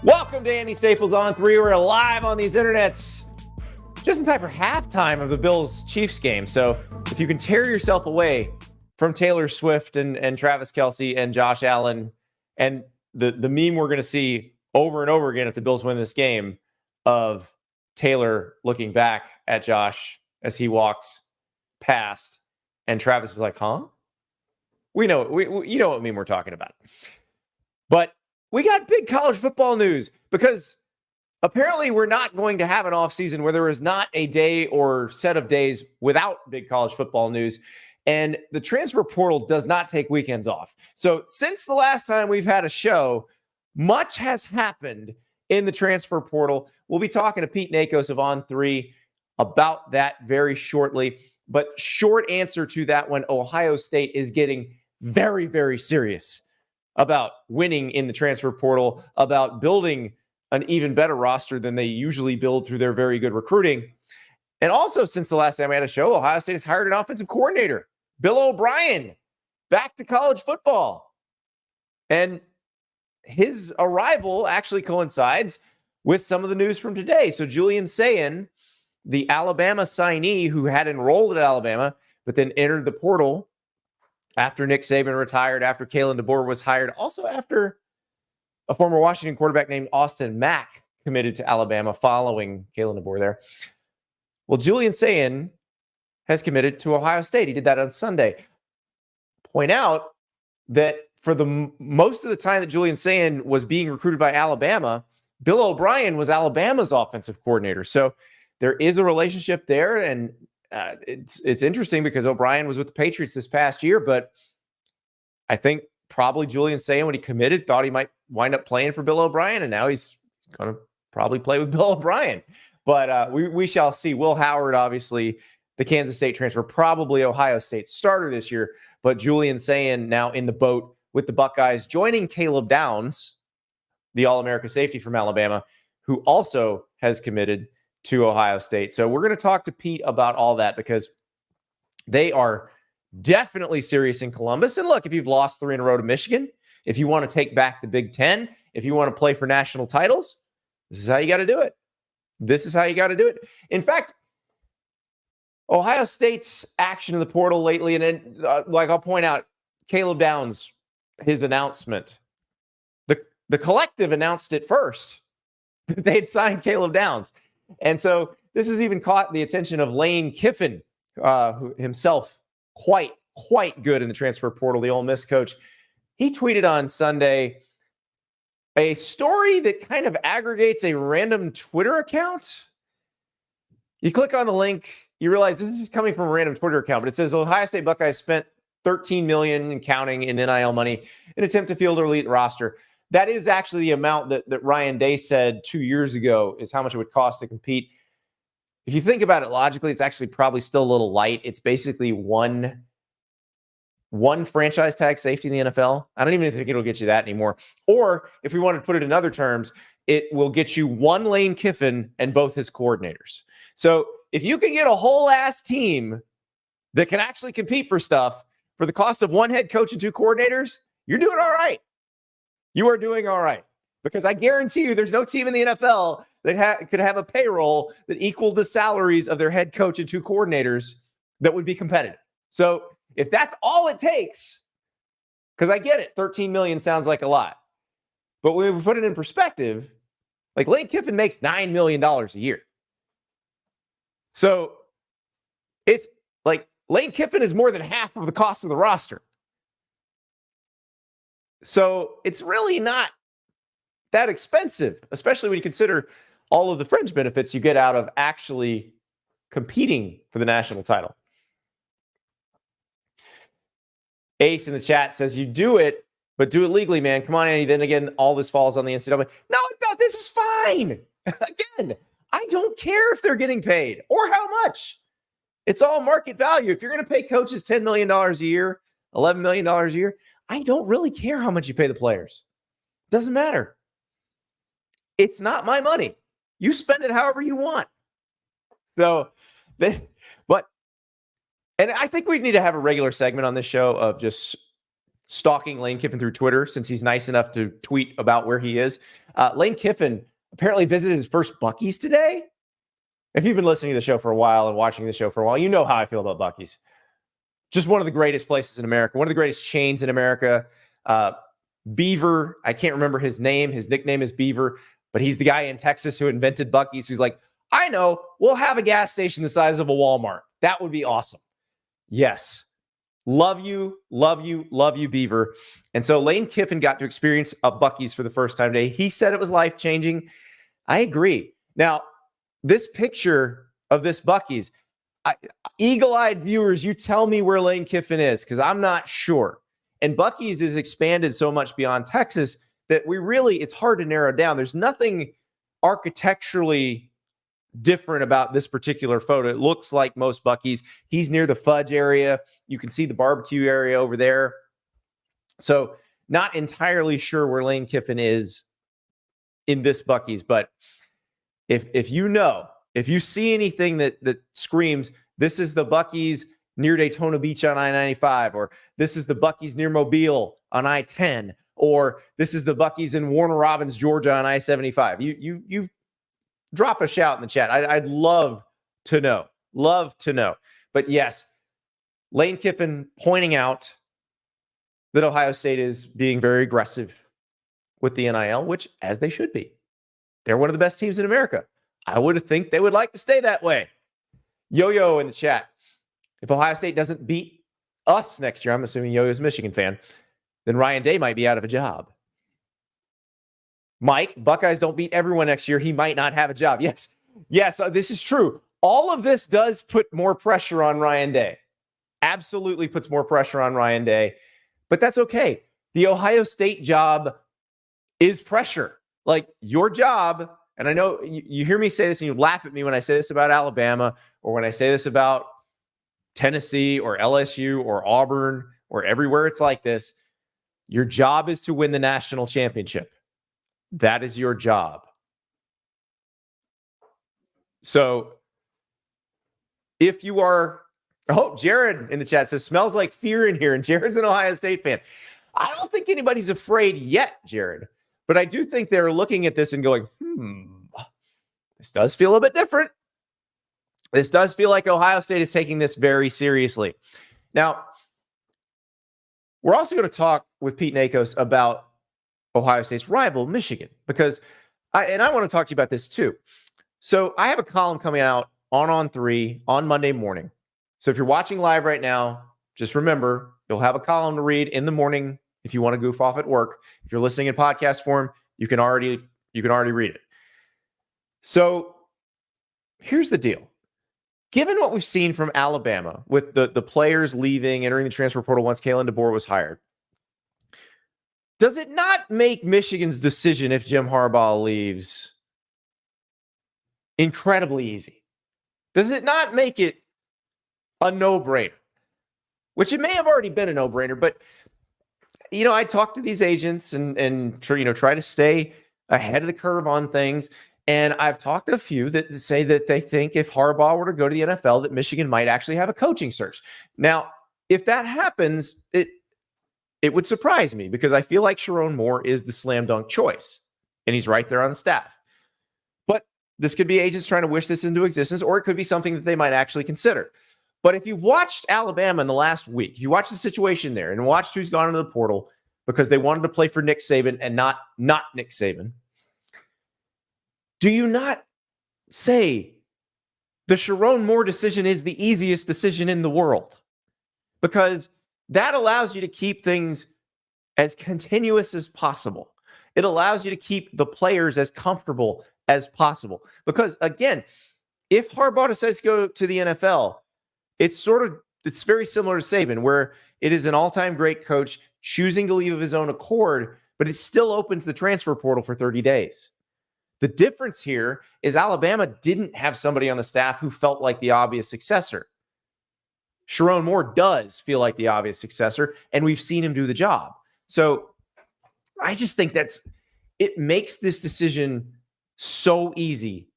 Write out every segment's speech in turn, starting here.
Welcome to Andy Staples On3. We're live on these internets just in time for halftime of the Bills-Chiefs game. So if you can tear yourself away from Taylor Swift and Travis Kelce and Josh Allen and the meme we're going to see over and over again if the Bills win this game of Taylor looking back at Josh as he walks past and Travis is like, huh? You know what meme we're talking about. But we got big college football news because apparently we're not going to have an offseason where there is not a day or set of days without big college football news. And the transfer portal does not take weekends off. So since the last time we've had a show, much has happened in the transfer portal. We'll be talking to Pete Nakos of On3 about that very shortly. But short answer to that one, Ohio State is getting very, very serious about winning in the transfer portal, about building an even better roster than they usually build through their very good recruiting. And also, since the last time we had a show, Ohio State has hired an offensive coordinator, Bill O'Brien, back to college football. And his arrival actually coincides with some of the news from today. So Julian Sayin, the Alabama signee who had enrolled at Alabama, but then entered the portal after Nick Saban retired, after Kalen DeBoer was hired, also after a former Washington quarterback named Austin Mack committed to Alabama following Kalen DeBoer there. Well, Julian Sayin has committed to Ohio State. He did that on Sunday. Point out that for the most of the time that Julian Sayin was being recruited by Alabama, Bill O'Brien was Alabama's offensive coordinator. So there is a relationship there, and it's interesting because O'Brien was with the Patriots this past year, but I think probably Julian Sayin, when he committed, thought he might wind up playing for Bill O'Brien, and now he's going to probably play with Bill O'Brien. But we shall see. Will Howard, obviously, the Kansas State transfer, probably Ohio State starter this year, but Julian Sayin now in the boat with the Buckeyes, joining Caleb Downs, the All-America safety from Alabama, who also has committed to Ohio State. So we're going to talk to Pete about all that because they are definitely serious in Columbus. And look, if you've lost 3 in a row to Michigan, if you want to take back the Big Ten, if you want to play for national titles, this is how you got to do it. This is how you got to do it. In fact, Ohio State's action in the portal lately, and then, I'll point out, Caleb Downs, his announcement, the collective announced it first. They'd signed Caleb Downs. And so this has even caught the attention of Lane Kiffin, who himself quite good in the transfer portal, the Ole Miss coach. He tweeted on Sunday a story that kind of aggregates a random Twitter account. You click on the link, you realize this is coming from a random Twitter account, but it says Ohio State Buckeyes spent $13 million and counting in NIL money in an attempt to field an elite roster. That is actually the amount that Ryan Day said 2 years ago is how much it would cost to compete. If you think about it logically, it's actually probably still a little light. It's basically one franchise tag safety in the NFL. I don't even think it'll get you that anymore. Or if we wanted to put it in other terms, it will get you one Lane Kiffin and both his coordinators. So if you can get a whole ass team that can actually compete for stuff for the cost of one head coach and 2 coordinators, you're doing all right. You are doing all right, because I guarantee you there's no team in the NFL that could have a payroll that equaled the salaries of their head coach and 2 coordinators that would be competitive. So if that's all it takes, because I get it, $13 million sounds like a lot, but when we put it in perspective, like Lane Kiffin makes $9 million a year. So it's like Lane Kiffin is more than half of the cost of the roster. So it's really not that expensive, especially when you consider all of the fringe benefits you get out of actually competing for the national title. Ace in the chat says, you do it, but do it legally, man. Come on, Andy. Then again, all this falls on the NCAA. No, this is fine. Again, I don't care if they're getting paid or how much. It's all market value. If you're going to pay coaches $10 million a year, $11 million a year, I don't really care how much you pay the players. Doesn't matter. It's not my money. You spend it however you want. So, and I think we need to have a regular segment on this show of just stalking Lane Kiffin through Twitter since he's nice enough to tweet about where he is. Lane Kiffin apparently visited his first Buckeyes today. If you've been listening to the show for a while and watching the show for a while, you know how I feel about Buckeyes. Just one of the greatest places in America, one of the greatest chains in America. Beaver, I can't remember his name. His nickname is Beaver, but he's the guy in Texas who invented Buckeyes, who's like, I know, we'll have a gas station the size of a Walmart. That would be awesome. Yes. Love you, Beaver. And so Lane Kiffin got to experience a Buckeyes for the first time today. He said it was life-changing. I agree. Now, this picture of this Buckeyes, eagle-eyed viewers, you tell me where Lane Kiffin is, because I'm not sure. And Buckeyes is expanded so much beyond Texas that it's hard to narrow down. There's nothing architecturally different about this particular photo. It looks like most Buckeyes. He's near the Fudge area. You can see the barbecue area over there. So not entirely sure where Lane Kiffin is in this Buckeyes, but if you see anything that screams, this is the Buckeyes near Daytona Beach on I-95, or this is the Buckeyes near Mobile on I-10, or this is the Buckeyes in Warner Robins, Georgia on I-75, you drop a shout in the chat. I'd love to know. But yes, Lane Kiffin pointing out that Ohio State is being very aggressive with the NIL, which, as they should be. They're one of the best teams in America. I would think they would like to stay that way. Yo-Yo in the chat. If Ohio State doesn't beat us next year, I'm assuming Yo-Yo's a Michigan fan, then Ryan Day might be out of a job. Mike, Buckeyes don't beat everyone next year. He might not have a job. Yes, this is true. All of this does put more pressure on Ryan Day. Absolutely puts more pressure on Ryan Day. But that's okay. The Ohio State job is pressure. Like, your job, and I know you hear me say this and you laugh at me when I say this about Alabama, or when I say this about Tennessee or LSU or Auburn or everywhere it's like this. Your job is to win the national championship. That is your job. So if you are, Jared in the chat says, smells like fear in here. And Jared's an Ohio State fan. I don't think anybody's afraid yet, Jared. But I do think they're looking at this and going, this does feel a bit different. This does feel like Ohio State is taking this very seriously. Now, we're also going to talk with Pete Nakos about Ohio State's rival, Michigan, because I want to talk to you about this too. So I have a column coming out on 3 on Monday morning. So if you're watching live right now, just remember, you'll have a column to read in the morning if you want to goof off at work. If you're listening in podcast form, you can already read it. So here's the deal. Given what we've seen from Alabama with the players leaving, entering the transfer portal once Kalen DeBoer was hired, does it not make Michigan's decision if Jim Harbaugh leaves incredibly easy? Does it not make it a no-brainer? Which it may have already been a no-brainer, but I talk to these agents and try to stay ahead of the curve on things. And I've talked to a few that say that they think if Harbaugh were to go to the NFL, that Michigan might actually have a coaching search. Now, if that happens, it would surprise me, because I feel like Sharon Moore is the slam dunk choice, and he's right there on the staff. But this could be agents trying to wish this into existence, or it could be something that they might actually consider. But if you watched Alabama in the last week, if you watched the situation there and watched who's gone into the portal because they wanted to play for Nick Saban and not Nick Saban, do you not say the Sharon Moore decision is the easiest decision in the world? Because that allows you to keep things as continuous as possible. It allows you to keep the players as comfortable as possible. Because, again, if Harbaugh decides to go to the NFL, it's very similar to Saban, where it is an all-time great coach choosing to leave of his own accord, but it still opens the transfer portal for 30 days. The difference here is Alabama didn't have somebody on the staff who felt like the obvious successor. Sharon Moore does feel like the obvious successor, and we've seen him do the job. So I just think it makes this decision so easy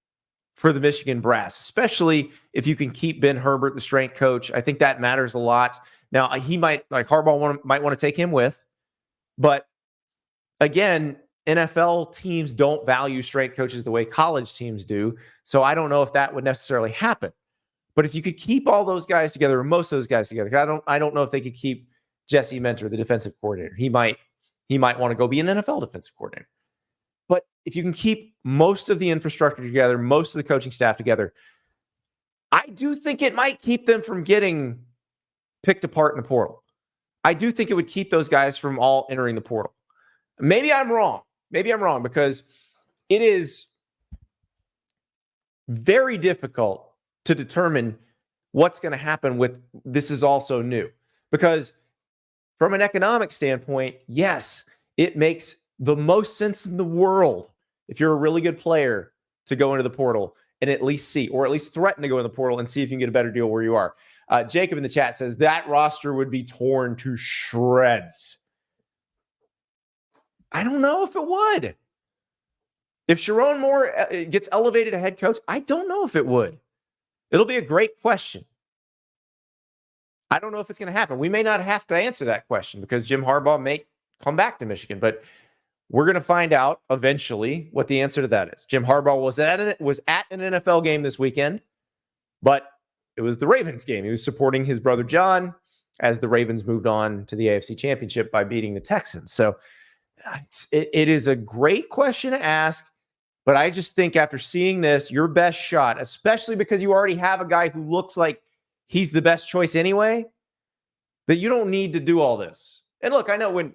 for the Michigan brass, especially if you can keep Ben Herbert, the strength coach. I think that matters a lot. Now, he might, like Harbaugh, might want to take him with, But again, NFL teams don't value strength coaches the way college teams do. So I don't know if that would necessarily happen. But if you could keep all those guys together, or most of those guys together, I don't know if they could keep Jesse Mentor, the defensive coordinator. He might want to go be an NFL defensive coordinator. But if you can keep most of the infrastructure together, most of the coaching staff together, I do think it might keep them from getting picked apart in the portal. I do think it would keep those guys from all entering the portal. Maybe I'm wrong. Maybe I'm wrong, because it is very difficult to determine what's going to happen with this is also new. Because from an economic standpoint, yes, it makes the most sense in the world if you're a really good player to go into the portal and at least see, or at least threaten to go in the portal and see if you can get a better deal where you are. Jacob in the chat says that roster would be torn to shreds. I don't know if it would. If Sharon Moore gets elevated to head coach, I don't know if it would. It'll be a great question. I don't know if it's going to happen. We may not have to answer that question because Jim Harbaugh may come back to Michigan, but we're going to find out eventually what the answer to that is. Jim Harbaugh was at an NFL game this weekend, but it was the Ravens game. He was supporting his brother John as the Ravens moved on to the AFC Championship by beating the Texans. So it is a great question to ask, but I just think after seeing this, your best shot, especially because you already have a guy who looks like he's the best choice anyway, that you don't need to do all this. And look, I know when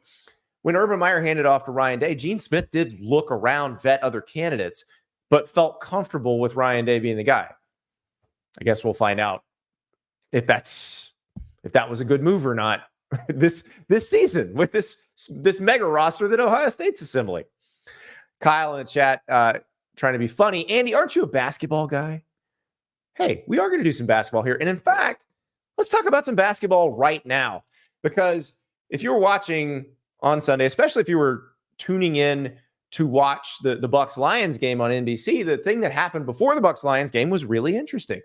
Urban Meyer handed off to Ryan Day, Gene Smith did look around, vet other candidates, but felt comfortable with Ryan Day being the guy. I guess we'll find out if that was a good move or not this season with this mega roster that Ohio State's assembling. Kyle in the chat trying to be funny. Andy, aren't you a basketball guy? Hey, we are going to do some basketball here. And in fact, let's talk about some basketball right now. Because if you were watching on Sunday, especially if you were tuning in to watch the Bucks-Lions game on NBC, the thing that happened before the Bucks-Lions game was really interesting.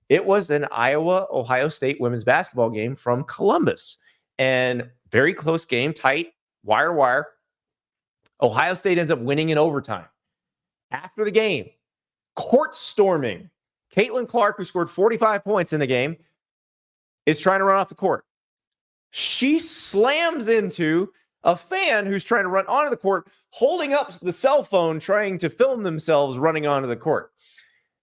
It was an Iowa-Ohio State women's basketball game from Columbus. And very close game, tight, wire to wire. Ohio State ends up winning in overtime. After the game, court storming. Caitlin Clark, who scored 45 points in the game, is trying to run off the court. She slams into a fan who's trying to run onto the court, holding up the cell phone, trying to film themselves running onto the court.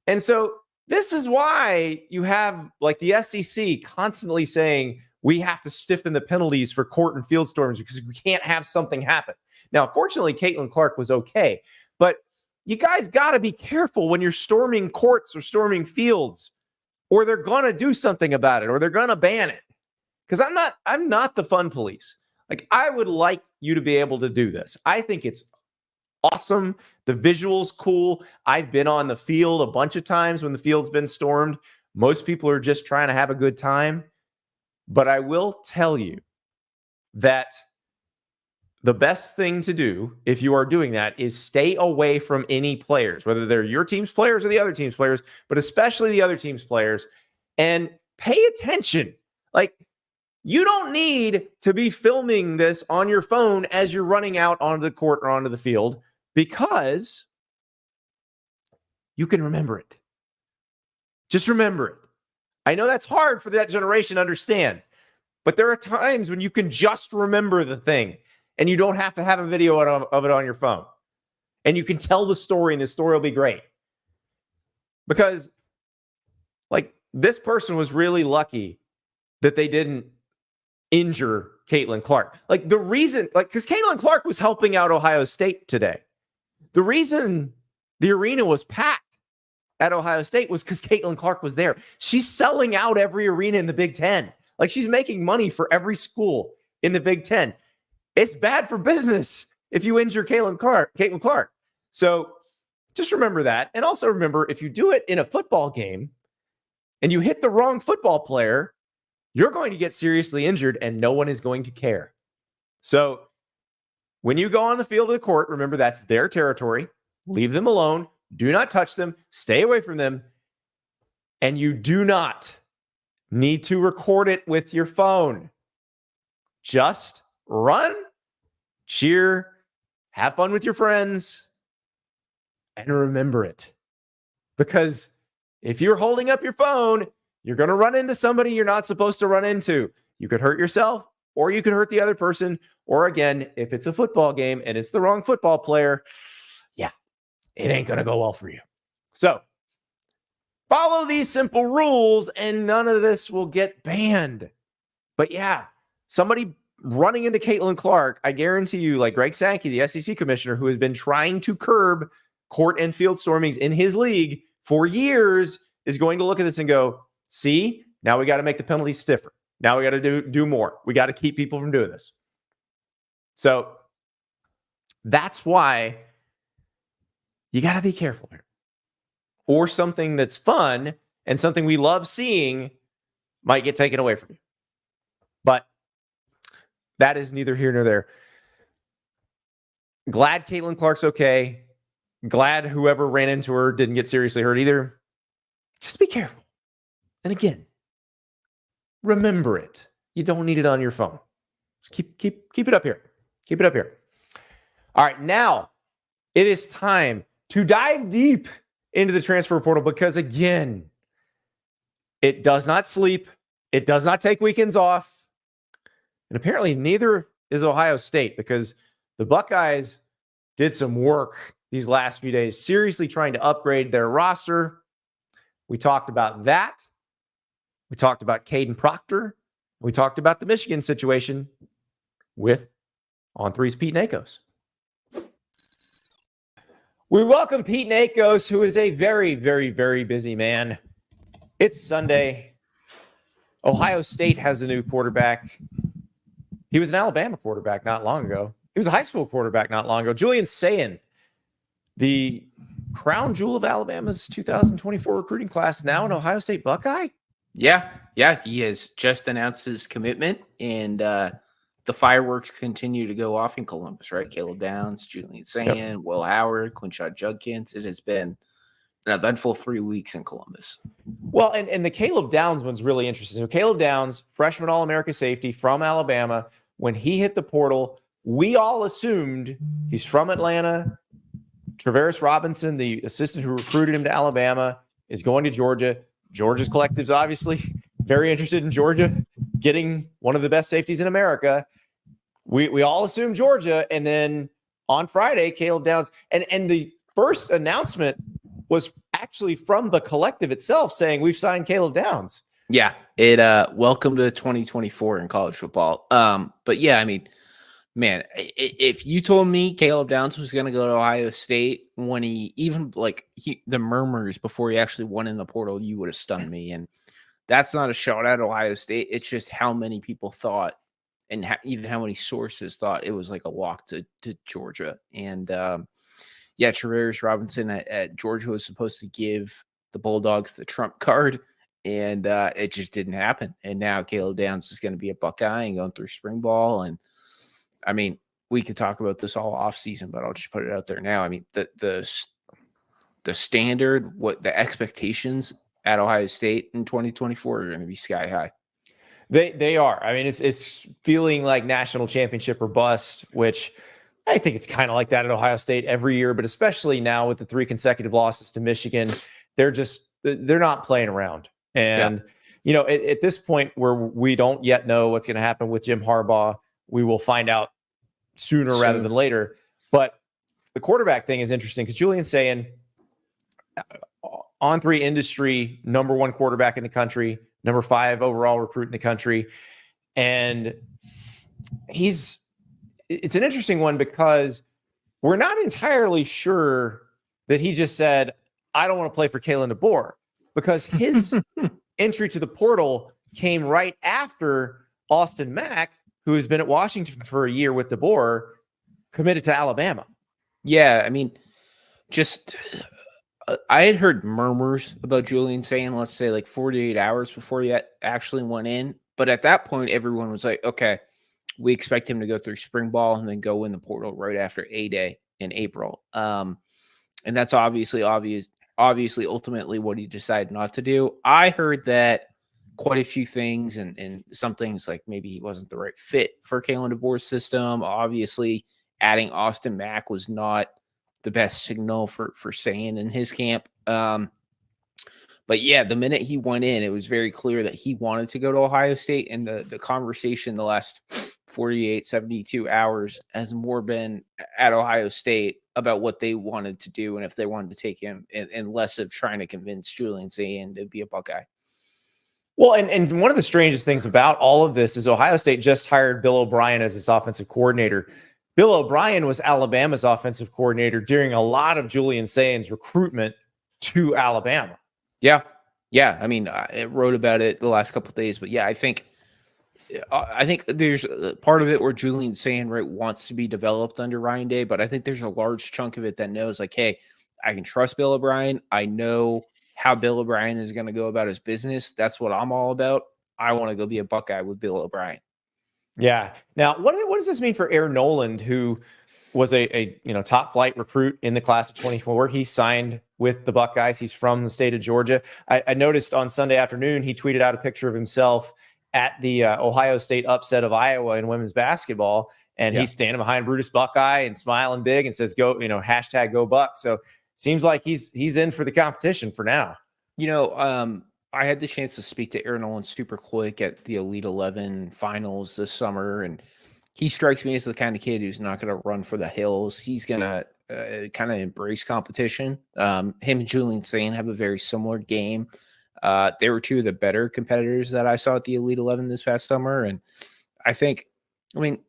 And so this is why you have like the SEC constantly saying we have to stiffen the penalties for court and field storms because we can't have something happen. Now, fortunately, Caitlin Clark was okay, but you guys got to be careful when you're storming courts or storming fields, or they're going to do something about it, or they're going to ban it. Because I'm not the fun police. Like, I would like you to be able to do this. I think it's awesome. The visual's cool. I've been on the field a bunch of times when the field's been stormed. Most people are just trying to have a good time. But I will tell you that the best thing to do if you are doing that is stay away from any players, whether they're your team's players or the other team's players, but especially the other team's players, and pay attention. Like, you don't need to be filming this on your phone as you're running out onto the court or onto the field, because you can remember it. Just remember it. I know that's hard for that generation to understand, but there are times when you can just remember the thing and you don't have to have a video of it on your phone. And you can tell the story, and the story will be great. Because, like, this person was really lucky that they didn't injure Caitlin Clark. Like, the reason, like, because Caitlin Clark was helping out Ohio State today. The reason the arena was packed at Ohio State was because Caitlin Clark was there. She's selling out every arena in the Big Ten. Like, she's making money for every school in the Big Ten. It's bad for business if you injure Caitlin Clark. So just remember that. And also remember, if you do it in a football game and you hit the wrong football player, you're going to get seriously injured and no one is going to care. So when you go on the field of the court, remember that's their territory. Leave them alone. Do not touch them. Stay away from them. And you do not need to record it with your phone. Just run cheer, have fun with your friends, and remember it. Because if you're holding up your phone, you're going to run into somebody you're not supposed to run into. You could hurt yourself, or you could hurt the other person. Or again, if it's a football game and it's the wrong football player, yeah, it ain't going to go well for you. So follow these simple rules and none of this will get banned. But yeah, somebody running into Caitlin Clark, I guarantee you, like Greg Sankey, the SEC commissioner, who has been trying to curb court and field stormings in his league for years, is going to look at this and go, see, now we got to make the penalties stiffer. Now we got to do more. We got to keep people from doing this. So that's why you got to be careful here. Or something that's fun and something we love seeing might get taken away from you. But that is neither here nor there. Glad Caitlin Clark's okay. Glad whoever ran into her didn't get seriously hurt either. Just be careful. And again, remember it. You don't need it on your phone. Just keep it up here. Keep it up here. All right, now it is time to dive deep into the transfer portal because, again, it does not sleep. It does not take weekends off. And apparently neither is Ohio State, because the Buckeyes did some work these last few days, seriously trying to upgrade their roster. We talked about that. We talked about Caden Proctor. We talked about the Michigan situation with On3's Pete Nakos. We welcome Pete Nakos, who is a very, very, very busy man. It's Sunday. Ohio State has a new quarterback. He was an Alabama quarterback not long ago. He was a high school quarterback not long ago. Julian Sayin, the crown jewel of Alabama's 2024 recruiting class, now an Ohio State Buckeye? Yeah. He has just announced his commitment, and the fireworks continue to go off in Columbus, right? Caleb Downs, Julian Sayin, Will Howard, Quinshot Judkins. It has been an eventful 3 weeks in Columbus. Well, and the Caleb Downs one's really interesting. So Caleb Downs, freshman All-America safety from Alabama, when he hit the portal, we all assumed he's from Atlanta. Travaris Robinson, the assistant who recruited him to Alabama, is going to Georgia. Georgia's collective's obviously very interested in Georgia getting one of the best safeties in America. We all assumed Georgia, and then on Friday, Caleb Downs, and the first announcement was actually from the collective itself saying we've signed Caleb Downs. Yeah, welcome to 2024 in college football. But yeah, I mean, man, if you told me Caleb Downs was going to go to Ohio State when the murmurs before he actually went in the portal, you would have stunned me. And that's not a shot at Ohio State. It's just how many people thought, and even how many sources thought it was like a walk to Georgia. And Travaris Robinson at Georgia was supposed to give the Bulldogs the trump card, and it just didn't happen. And now Caleb Downs is going to be a Buckeye and going through spring ball. And I mean, we could talk about this all off season, but I'll just put it out there now. I mean, the standard, what the expectations at Ohio State in 2024 are going to be sky high. They are. I mean, it's feeling like national championship or bust, which I think it's kind of like that at Ohio State every year, but especially now with the 3 consecutive losses to Michigan, they're not playing around. And, at this point where we don't yet know what's going to happen with Jim Harbaugh, we will find out sooner rather than later. But the quarterback thing is interesting because Julian Sayin, On3 industry, #1 quarterback in the country, #5 overall recruit in the country. And it's an interesting one because we're not entirely sure that he just said, I don't want to play for Kalen DeBoer, because his entry to the portal came right after Austin Mack, who has been at Washington for a year with DeBoer, committed to Alabama. Yeah, I mean, I had heard murmurs about Julian Sayin, let's say like 48 hours before he actually went in. But at that point, everyone was like, okay, we expect him to go through spring ball and then go in the portal right after A-Day in April. And that's obviously ultimately what he decided not to do. I heard that quite a few things, and some things like maybe he wasn't the right fit for Kalen DeBoer's system. Obviously, adding Austin Mack was not the best signal for Sayin in his camp. But yeah, the minute he went in, it was very clear that he wanted to go to Ohio State. And the conversation the last 48, 72 hours has more been at Ohio State about what they wanted to do and if they wanted to take him, and less of trying to convince Julian Sayin to be a Buckeye. Well, and one of the strangest things about all of this is Ohio State just hired Bill O'Brien as its offensive coordinator. Bill O'Brien was Alabama's offensive coordinator during a lot of Julian Sayin's recruitment to Alabama. Yeah. Yeah. I mean, I wrote about it the last couple of days, but yeah, I think there's part of it where Julian Sayin, right, wants to be developed under Ryan Day, but I think there's a large chunk of it that knows, like, hey, I can trust Bill O'Brien. I know how Bill O'Brien is going to go about his business. That's what I'm all about. I want to go be a Buckeye with Bill O'Brien. Yeah. Now, what does this mean for Aaron Noland, who was a top flight recruit in the class of 24? He signed with the Buckeyes. He's from the state of Georgia. I noticed on Sunday afternoon, he tweeted out a picture of himself at the Ohio State upset of Iowa in women's basketball. And he's standing behind Brutus Buckeye and smiling big and says, go, hashtag go Buck. So seems like he's in for the competition for now. I had the chance to speak to Aaron Noland super quick at the Elite 11 finals this summer. And he strikes me as the kind of kid who's not going to run for the hills. He's going to kind of embrace competition. Him and Julian Sayin have a very similar game. They were two of the better competitors that I saw at the Elite 11 this past summer. And I mean,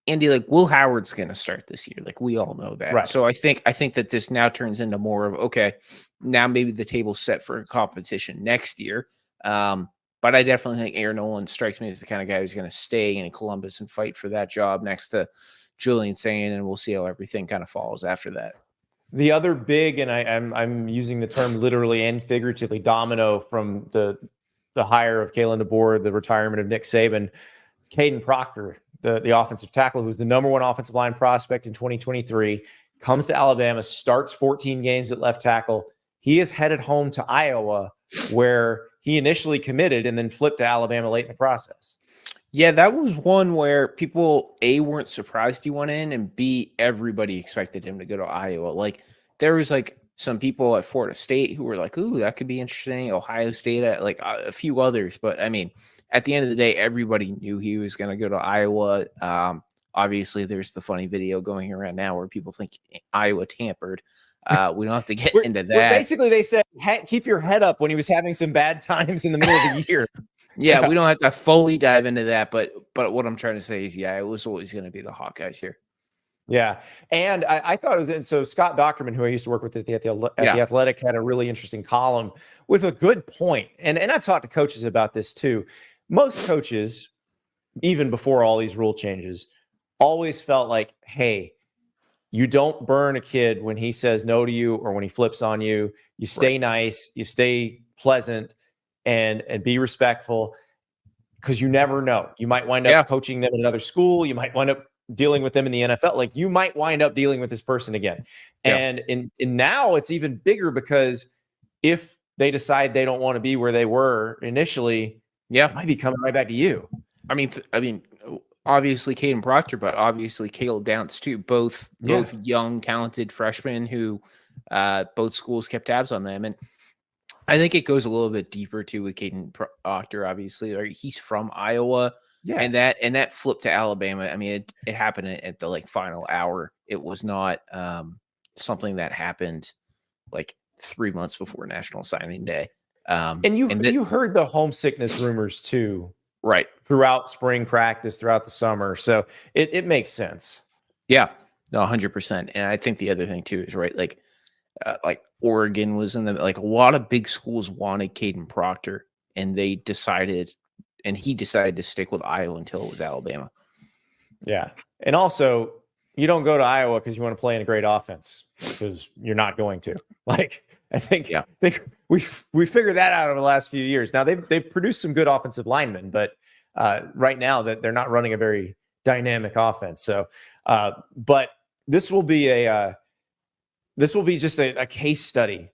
Andy, like, Will Howard's going to start this year. Like, we all know that. Right. So I think that this now turns into more of, okay, now maybe the table's set for a competition next year. But I definitely think Aaron Noland strikes me as the kind of guy who's going to stay in Columbus and fight for that job next to Julian Sayin, and we'll see how everything kind of falls after that. The other big, and I'm using the term literally and figuratively, domino from the hire of Kalen DeBoer, the retirement of Nick Saban, Caden Proctor, the offensive tackle, who's the number one offensive line prospect in 2023, comes to Alabama, starts 14 games at left tackle. He is headed home to Iowa, where he initially committed and then flipped to Alabama late in the process. Yeah, that was one where people, A, weren't surprised he went in, and B, everybody expected him to go to Iowa. Like, there was like some people at Florida State who were like, ooh, that could be interesting. Ohio State, like a few others. But I mean, at the end of the day, everybody knew he was going to go to Iowa. Obviously, there's the funny video going around now where people think Iowa tampered. We don't have to get into that. Basically, they said, keep your head up when he was having some bad times in the middle of the year. Yeah, we don't have to fully dive into that. But what I'm trying to say is, yeah, it was always going to be the Hawkeyes here. Yeah. And I thought it was, so Scott Docterman, who I used to work with at the Athletic, had a really interesting column with a good point. And I've talked to coaches about this too. Most coaches, even before all these rule changes, always felt like, hey, you don't burn a kid when he says no to you or when he flips on you. You stay nice, you stay pleasant, and be respectful, because you never know. You might wind up coaching them in another school. You might wind up dealing with them in the NFL. Like, you might wind up dealing with this person again. And now it's even bigger, because if they decide they don't want to be where they were initially, it might be coming right back to you. I mean, obviously Caden Proctor, but obviously Caleb Downs too. Both young, talented freshmen who both schools kept tabs on them. And I think it goes a little bit deeper too with Caden Proctor. Obviously, like, he's from Iowa, and that flip to Alabama. I mean, it happened at the like final hour. It was not something that happened like 3 months before National Signing Day. And you heard the homesickness rumors too, right, throughout spring practice, throughout the summer. So it makes sense. Yeah, no, 100%. And I think the other thing too is, right, like Oregon was in a lot of big schools wanted Caden Proctor, and he decided to stick with Iowa until it was Alabama. Yeah. And also, you don't go to Iowa because you want to play in a great offense, because you're not going to. Like, I think we figured that out over the last few years. Now they've produced some good offensive linemen, but right now that they're not running a very dynamic offense. So, but this will be just a case study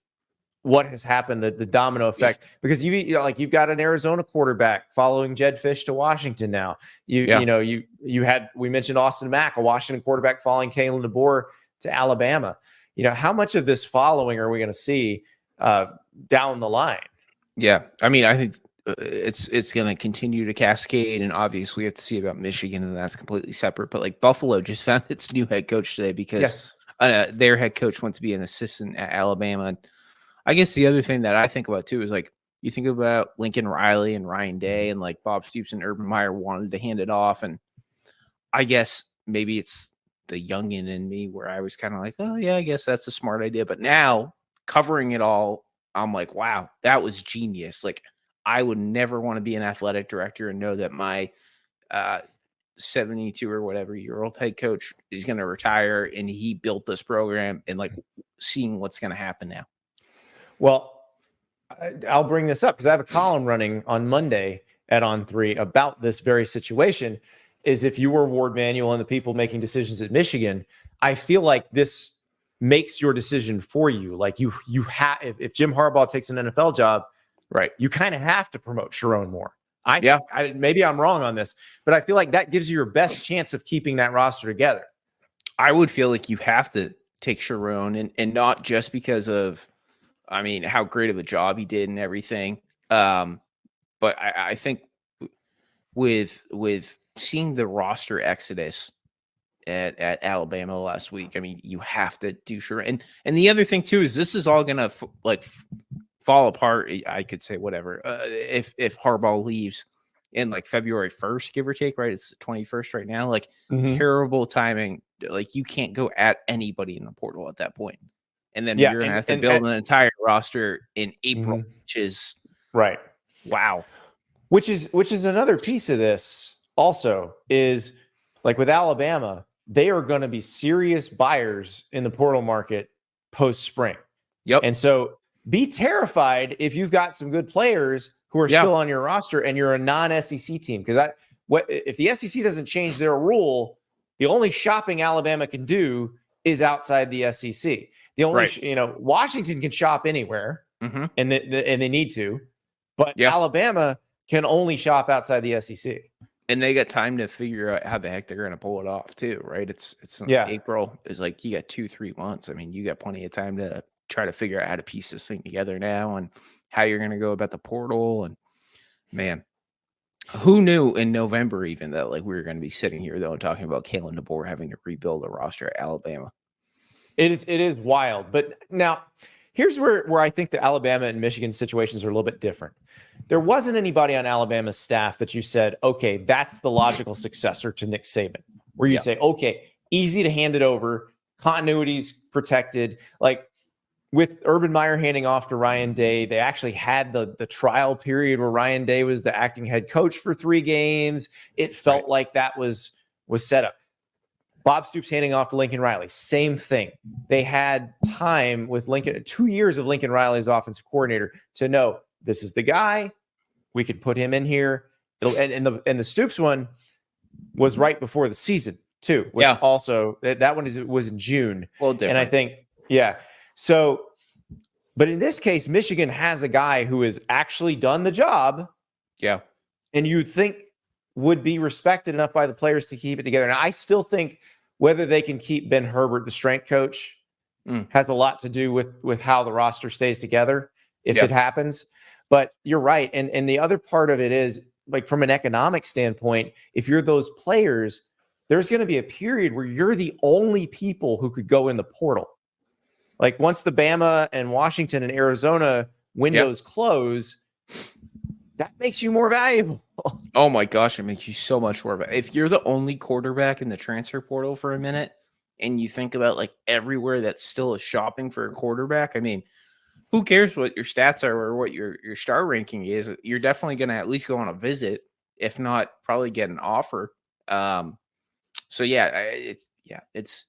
what has happened, the domino effect, because you've got an Arizona quarterback following Jed Fish to Washington now. You had, we mentioned Austin Mack, a Washington quarterback following Kalen DeBoer to Alabama. How much of this following are we going to see down the line? Yeah, I mean, I think it's going to continue to cascade, and obviously we have to see about Michigan, and that's completely separate. But like Buffalo just found its new head coach today because their head coach went to be an assistant at Alabama. And I guess the other thing that I think about too is like you think about Lincoln Riley and Ryan Day, and like Bob Stoops and Urban Meyer wanted to hand it off, and I guess maybe it's the youngin in me where I was kind of like, oh yeah, I guess that's a smart idea. But now covering it all, I'm like, wow, that was genius. Like, I would never want to be an athletic director and know that my 72 or whatever year old head coach is going to retire, and he built this program, and like seeing what's going to happen now. Well, I'll bring this up because I have a column running on Monday at On3 about this very situation. Is if you were Ward Manuel and the people making decisions at Michigan, I feel like this makes your decision for you. Like you have, if Jim Harbaugh takes an NFL job, right, you kind of have to promote Sharon Moore. Maybe I'm wrong on this, but I feel like that gives you your best chance of keeping that roster together. I would feel like you have to take Sharon, and not just because of, I mean, how great of a job he did and everything. But I think with seeing the roster exodus at Alabama last week, I mean, you have to do Sharon. And the other thing too is this is all gonna fall apart. I could say whatever if Harbaugh leaves in like February 1st, give or take, right? It's the 21st right now. Like terrible timing. Like you can't go at anybody in the portal at that point. And then you're gonna have to build an entire roster in April, which is right. Wow. Which is another piece of this also is like with Alabama, they are going to be serious buyers in the portal market post spring. Yep. And so be terrified if you've got some good players who are still on your roster and you're a non-SEC team. Because if the SEC doesn't change their rule, the only shopping Alabama can do is outside the SEC. The only, Washington can shop anywhere, and they need to, but Alabama can only shop outside the SEC. And they got time to figure out how the heck they're going to pull it off too, right? It's April is like you got 2-3 months. I mean, you got plenty of time to try to figure out how to piece this thing together now and how you're going to go about the portal. And man, who knew in November even that like we were going to be sitting here though and talking about Kalen DeBoer having to rebuild a roster at Alabama. It is wild. But now here's where I think the Alabama and Michigan situations are a little bit different. There wasn't anybody on Alabama's staff that you said, okay, that's the logical successor to Nick Saban, where you'd say, okay, easy to hand it over, continuity's protected. Like with Urban Meyer handing off to Ryan Day, they actually had the trial period where Ryan Day was the acting head coach for 3 games. It felt like that was set up. Bob Stoops handing off to Lincoln Riley, same thing. They had time with Lincoln, 2 years of Lincoln Riley's offensive coordinator to know this is the guy. We could put him in here. And the Stoops one was right before the season too, which also that one was in June. Well, different. And I think, so, but in this case, Michigan has a guy who has actually done the job. Yeah. And you'd think would be respected enough by the players to keep it together. And I still think whether they can keep Ben Herbert, the strength coach, has a lot to do with how the roster stays together if it happens. But you're right. And the other part of it is, like, from an economic standpoint, if you're those players, there's going to be a period where you're the only people who could go in the portal. Like once the Bama and Washington and Arizona windows close, that makes you more valuable. Oh my gosh, it makes you so much more valuable. If you're the only quarterback in the transfer portal for a minute and you think about like everywhere that still is shopping for a quarterback, I mean, who cares what your stats are or what your star ranking is? You're definitely going to at least go on a visit, if not probably get an offer. So it's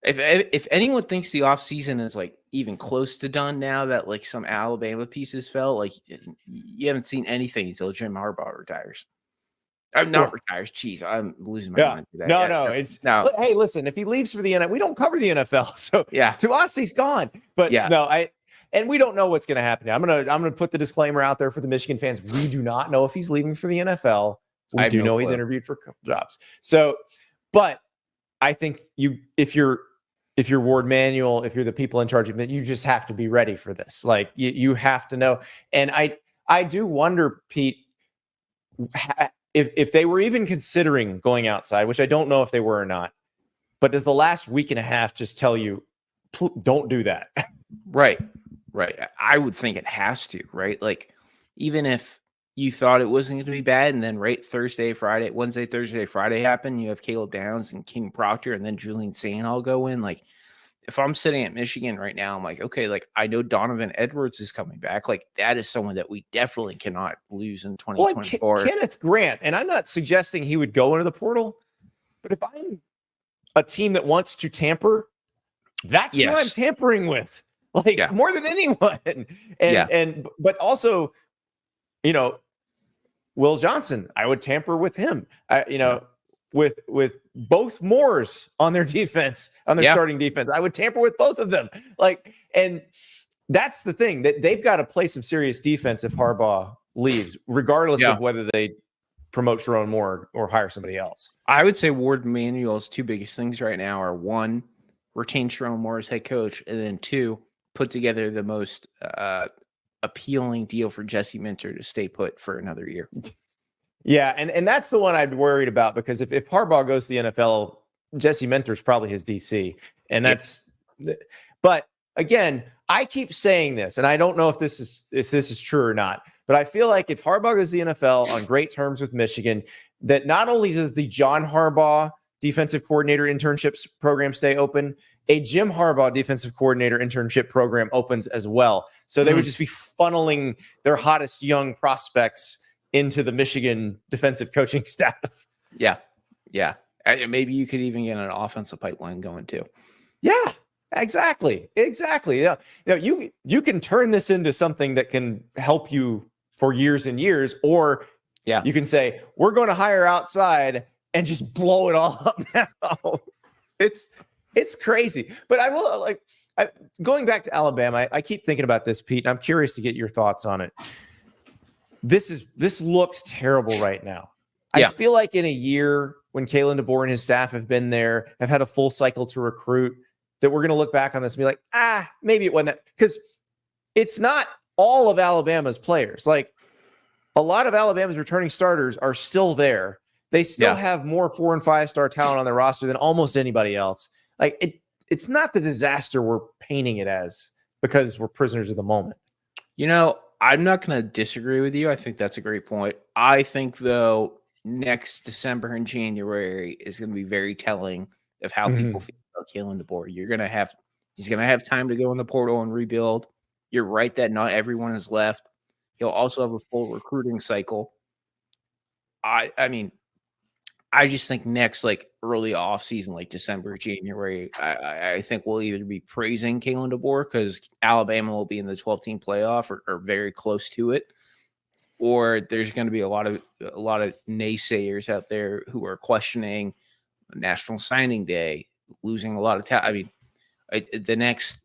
if anyone thinks the offseason is like even close to done now that like some Alabama pieces fell, like you haven't seen anything until Jim Harbaugh retires. I'm not retires. Jeez, I'm losing my mind. No. Hey, listen, if he leaves for the NFL, we don't cover the NFL. So to us, he's gone. But and we don't know what's going to happen. I'm gonna put the disclaimer out there for the Michigan fans. We do not know if he's leaving for the NFL. We do know he's interviewed for a couple jobs. So, but I think if you're Ward Manuel, if you're the people in charge of it, you just have to be ready for this. Like you have to know. And I do wonder, Pete, if they were even considering going outside, which I don't know if they were or not. But does the last week and a half just tell you, don't do that? Right. I would think it has to, right? Like, even if you thought it wasn't going to be bad, and then Wednesday, Thursday, Friday happen, you have Caleb Downs and King Proctor and then Julian Sayin all go in. Like, if I'm sitting at Michigan right now, I'm like, okay, like, I know Donovan Edwards is coming back. Like, that is someone that we definitely cannot lose in 2024. Well, Kenneth Grant, and I'm not suggesting he would go into the portal, but if I'm a team that wants to tamper, that's who I'm tampering with, like more than anyone. And but also, Will Johnson, I would tamper with him. With both Moores on their defense, on their starting defense, I would tamper with both of them. Like, and that's the thing, that they've got to play some serious defense if Harbaugh leaves, regardless of whether they promote Sharon Moore or hire somebody else. I would say Ward Manuel's two biggest things right now are, one, retain Sharon Moore as head coach, and then two, put together the most appealing deal for Jesse Minter to stay put for another year. Yeah, and that's the one I'd be worried about, because if Harbaugh goes to the NFL, Jesse Minter's probably his DC. And that's but again, I keep saying this, and I don't know if this is true or not, but I feel like if Harbaugh goes to the NFL on great terms with Michigan, that not only does the John Harbaugh defensive coordinator internships program stay open, a Jim Harbaugh defensive coordinator internship program opens as well. So they would just be funneling their hottest young prospects into the Michigan defensive coaching staff. Yeah. Maybe you could even get an offensive pipeline going too. Yeah, exactly. Yeah. You can turn this into something that can help you for years and years, or you can say, we're going to hire outside and just blow it all up now. It's crazy. But I will, going back to Alabama, I keep thinking about this, Pete, and I'm curious to get your thoughts on it. This looks terrible right now. I feel like in a year when Kalen DeBoer and his staff have been there, have had a full cycle to recruit, that we're going to look back on this and be like, maybe it wasn't that, because it's not all of Alabama's players. Like, a lot of Alabama's returning starters are still there. They still have more 4- and 5-star talent on their roster than almost anybody else. Like, it's not the disaster we're painting it as because we're prisoners of the moment. I'm not going to disagree with you. I think that's a great point. I think, though, next December and January is going to be very telling of how people feel about Kalen DeBoer. He's going to have time to go in the portal and rebuild. You're right that not everyone is left. He'll also have a full recruiting cycle. I mean, I just think next, early off season, like December, January, I think we'll either be praising Kalen DeBoer because Alabama will be in the 12-team playoff or very close to it, or there's going to be a lot of naysayers out there who are questioning National Signing Day, losing a lot of talent. I mean, the next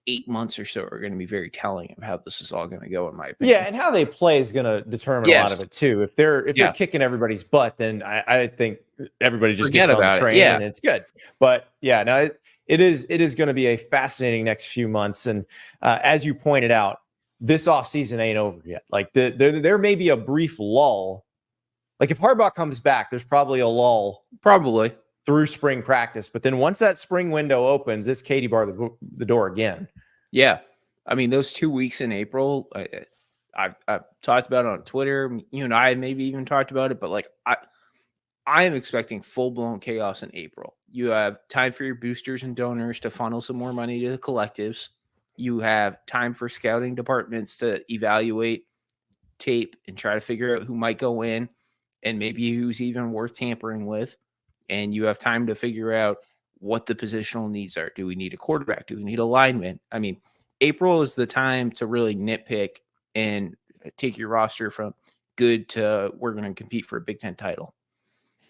8 months or so are going to be very telling of how this is all going to go, in my opinion. Yeah, and how they play is going to determine a lot of it too. If they're kicking everybody's butt, then I think everybody just gets on the train and it's good. But it is going to be a fascinating next few months. And as you pointed out, this offseason ain't over yet. Like, there may be a brief lull. Like, if Harbaugh comes back, there's probably a lull. Probably. Through spring practice. But then once that spring window opens, it's Katie bar the door again. Yeah. I mean, those 2 weeks in April, I've talked about it on Twitter. You and I maybe even talked about it, but I am expecting full-blown chaos in April. You have time for your boosters and donors to funnel some more money to the collectives. You have time for scouting departments to evaluate tape and try to figure out who might go in and maybe who's even worth tampering with. And you have time to figure out what the positional needs are. Do we need a quarterback? Do we need a lineman? I mean, April is the time to really nitpick and take your roster from good to we're going to compete for a Big Ten title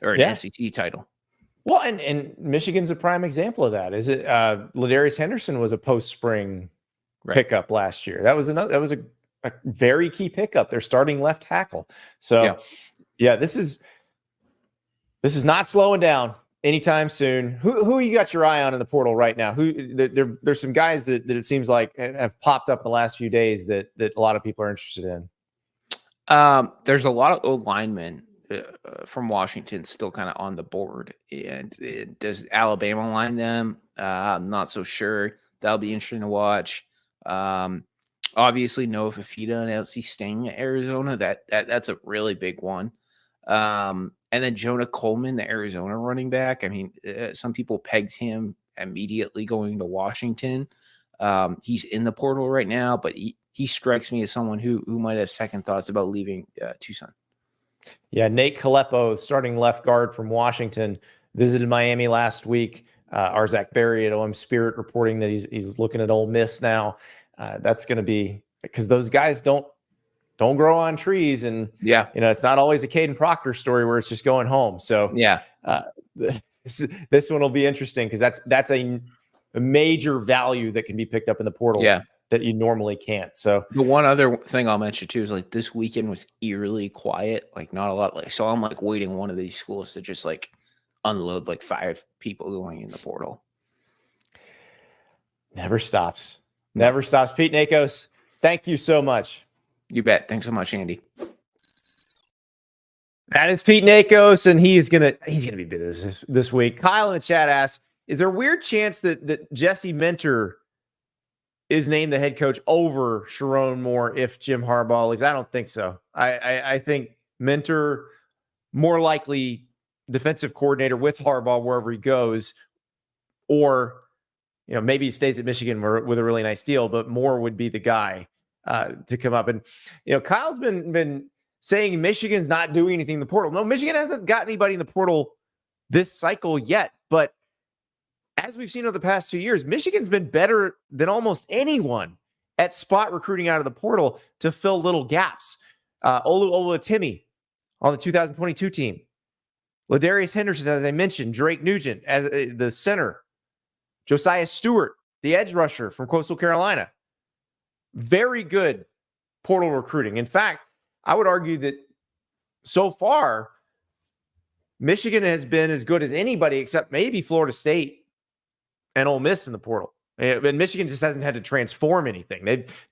or an SEC title. Well, and Michigan's a prime example of that. Is it Ladarius Henderson was a post-spring pickup last year. That was a very key pickup. They're starting left tackle. So yeah, this is not slowing down anytime soon. Who you got your eye on in the portal right now? There's some guys that it seems like have popped up in the last few days that a lot of people are interested in. There's a lot of old linemen from Washington still kind of on the board. And does Alabama line them? I'm not so sure. That'll be interesting to watch. Obviously, Noah Fifita and LC staying at Arizona. That's a really big one. And then Jonah Coleman, the Arizona running back. I mean, some people pegged him immediately going to Washington. He's in the portal right now, but he strikes me as someone who might have second thoughts about leaving Tucson. Yeah, Nate Kalepo, starting left guard from Washington, visited Miami last week. Arzak Berry at OM Spirit reporting that he's looking at Ole Miss now. That's going to be because those guys don't grow on trees, and it's not always a Caden Proctor story where it's just going home. So this one will be interesting because that's a major value that can be picked up in the portal that you normally can't. So the one other thing I'll mention too is like this weekend was eerily quiet, like not a lot. Like so, I'm like waiting one of these schools to just like unload like 5 people going in the portal. Never stops. Never stops. Pete Nakos, thank you so much. You bet. Thanks so much, Andy. That is Pete Nakos, and he's gonna be busy this week. Kyle in the chat asks, is there a weird chance that Jesse Minter is named the head coach over Sharon Moore if Jim Harbaugh leaves? I don't think so. I think Minter more likely defensive coordinator with Harbaugh wherever he goes, or maybe he stays at Michigan with a really nice deal, but Moore would be the guy to come up. And Kyle's been saying Michigan's not doing anything in the portal. No, Michigan hasn't got anybody in the portal this cycle yet, but as we've seen over the past 2 years, Michigan's been better than almost anyone at spot recruiting out of the portal to fill little gaps. Olu Oluwatimi on the 2022 team. Ladarius Henderson, as I mentioned, Drake Nugent as the center. Josiah Stewart, the edge rusher from Coastal Carolina. Very good portal recruiting. In fact, I would argue that so far, Michigan has been as good as anybody except maybe Florida State and Ole Miss in the portal. And Michigan just hasn't had to transform anything.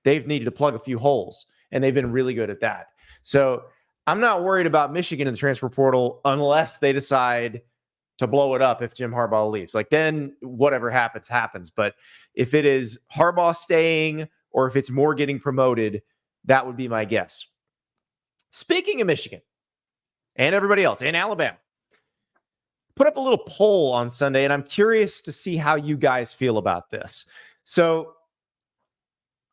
They've needed to plug a few holes, and they've been really good at that. So I'm not worried about Michigan in the transfer portal unless they decide to blow it up if Jim Harbaugh leaves. Like then whatever happens. But if it is Harbaugh staying or if it's Moore getting promoted, that would be my guess. Speaking of Michigan and everybody else and Alabama, put up a little poll on Sunday, and I'm curious to see how you guys feel about this. So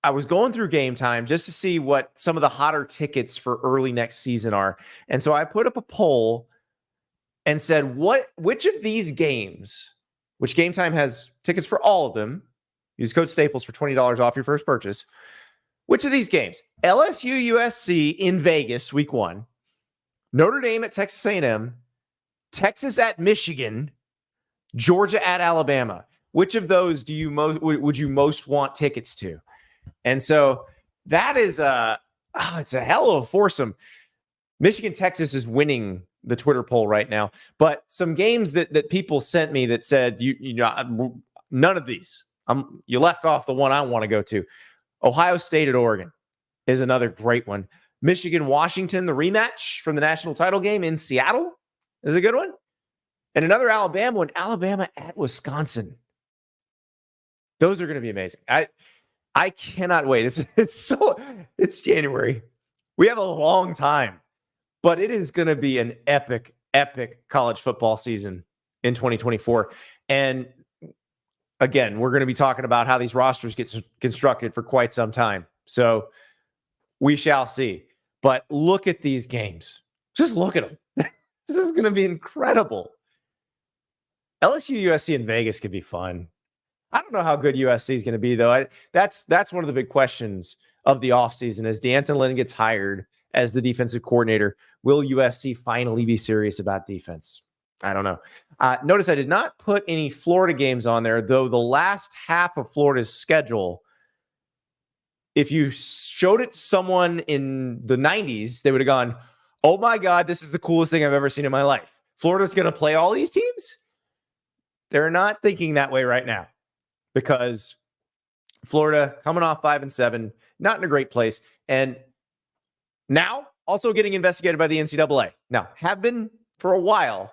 I was going through Game Time just to see what some of the hotter tickets for early next season are. And so I put up a poll and said, which of these games, which Game Time has tickets for all of them, use code Staples for $20 off your first purchase. Which of these games? LSU USC in Vegas, week 1. Notre Dame at Texas A&M. Texas at Michigan. Georgia at Alabama. Which of those would you most want tickets to? And so that is it's a hell of a foursome. Michigan, Texas is winning the Twitter poll right now. But some games that people sent me that said, none of these. You left off the one I want to go to. Ohio State at Oregon is another great one. Michigan, Washington, the rematch from the national title game in Seattle is a good one. And another Alabama one, Alabama at Wisconsin. Those are going to be amazing. I cannot wait. It's January. We have a long time, but it is going to be an epic college football season in 2024. And again, we're going to be talking about how these rosters get constructed for quite some time. So we shall see. But look at these games. Just look at them. This is going to be incredible. LSU USC in Vegas could be fun. I don't know how good USC is going to be, though. That's one of the big questions of the offseason as D'Anton Lynn gets hired as the defensive coordinator. Will USC finally be serious about defense? I don't know. Notice I did not put any Florida games on there, though the last half of Florida's schedule if you showed it to someone in the 90s, they would have gone, oh my God, this is the coolest thing I've ever seen in my life. Florida's going to play all these teams? They're not thinking that way right now because Florida coming off 5-7, not in a great place. And now also getting investigated by the NCAA. Now, have been for a while.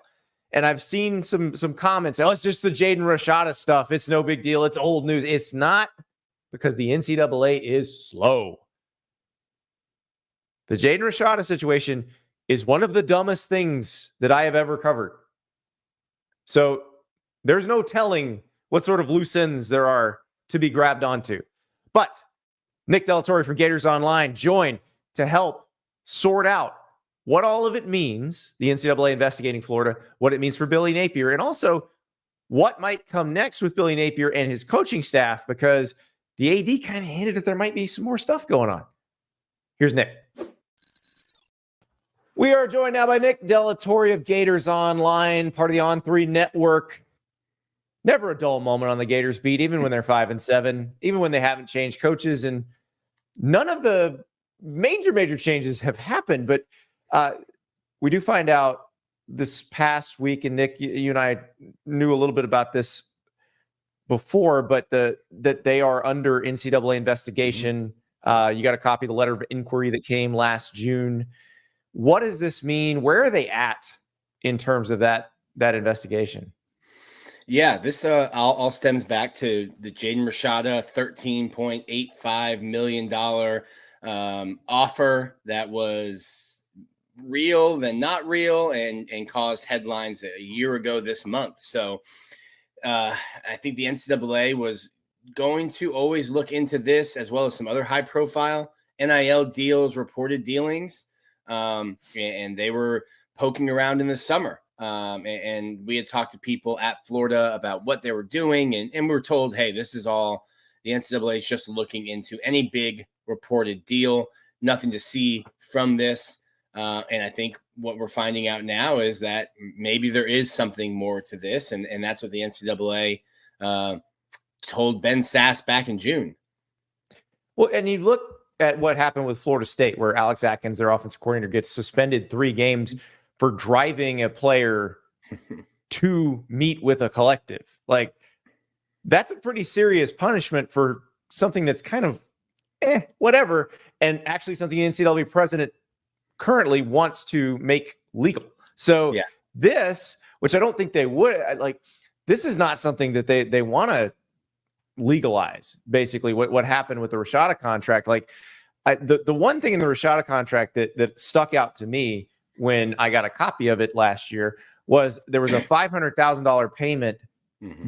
And I've seen some comments. Oh, it's just the Jaden Rashada stuff. It's no big deal. It's old news. It's not, because the NCAA is slow. The Jaden Rashada situation is one of the dumbest things that I have ever covered. So there's no telling what sort of loose ends there are to be grabbed onto. But Nick Torre from Gators Online joined to help sort out what all of it means, the NCAA investigating Florida, what it means for Billy Napier, and also what might come next with Billy Napier and his coaching staff, because the AD kind of hinted that there might be some more stuff going on. Here's Nick. We are joined now by Nick Torre of Gators Online, part of the On3 network. Never a dull moment on the Gators beat, even when they're 5-7, even when they haven't changed coaches, and none of the major changes have happened. But we do find out this past week, and Nick, you and I knew a little bit about this before, but that they are under NCAA investigation. You got a copy of the letter of inquiry that came last June. What does this mean? Where are they at in terms of that investigation? Yeah, this all stems back to the Jaden Rashada $13.85 million offer that was real then not real and caused headlines a year ago this month. So I think the NCAA was going to always look into this, as well as some other high profile NIL deals, reported dealings. And they were poking around in the summer. And we had talked to people at Florida about what they were doing. And we were told, hey, this is all the NCAA is just looking into any big reported deal, nothing to see from this. And I think what we're finding out now is that maybe there is something more to this. And that's what the NCAA told Ben Sass back in June. Well, and you look at what happened with Florida State, where Alex Atkins, their offensive coordinator, gets suspended 3 games for driving a player to meet with a collective. Like, that's a pretty serious punishment for something that's kind of whatever, and actually something the NCAA president currently wants to make legal. So this, which I don't think they would, this is not something that they want to legalize. Basically, what happened with the Rashada contract, the one thing in the Rashada contract that stuck out to me when I got a copy of it last year was there was a $500,000 payment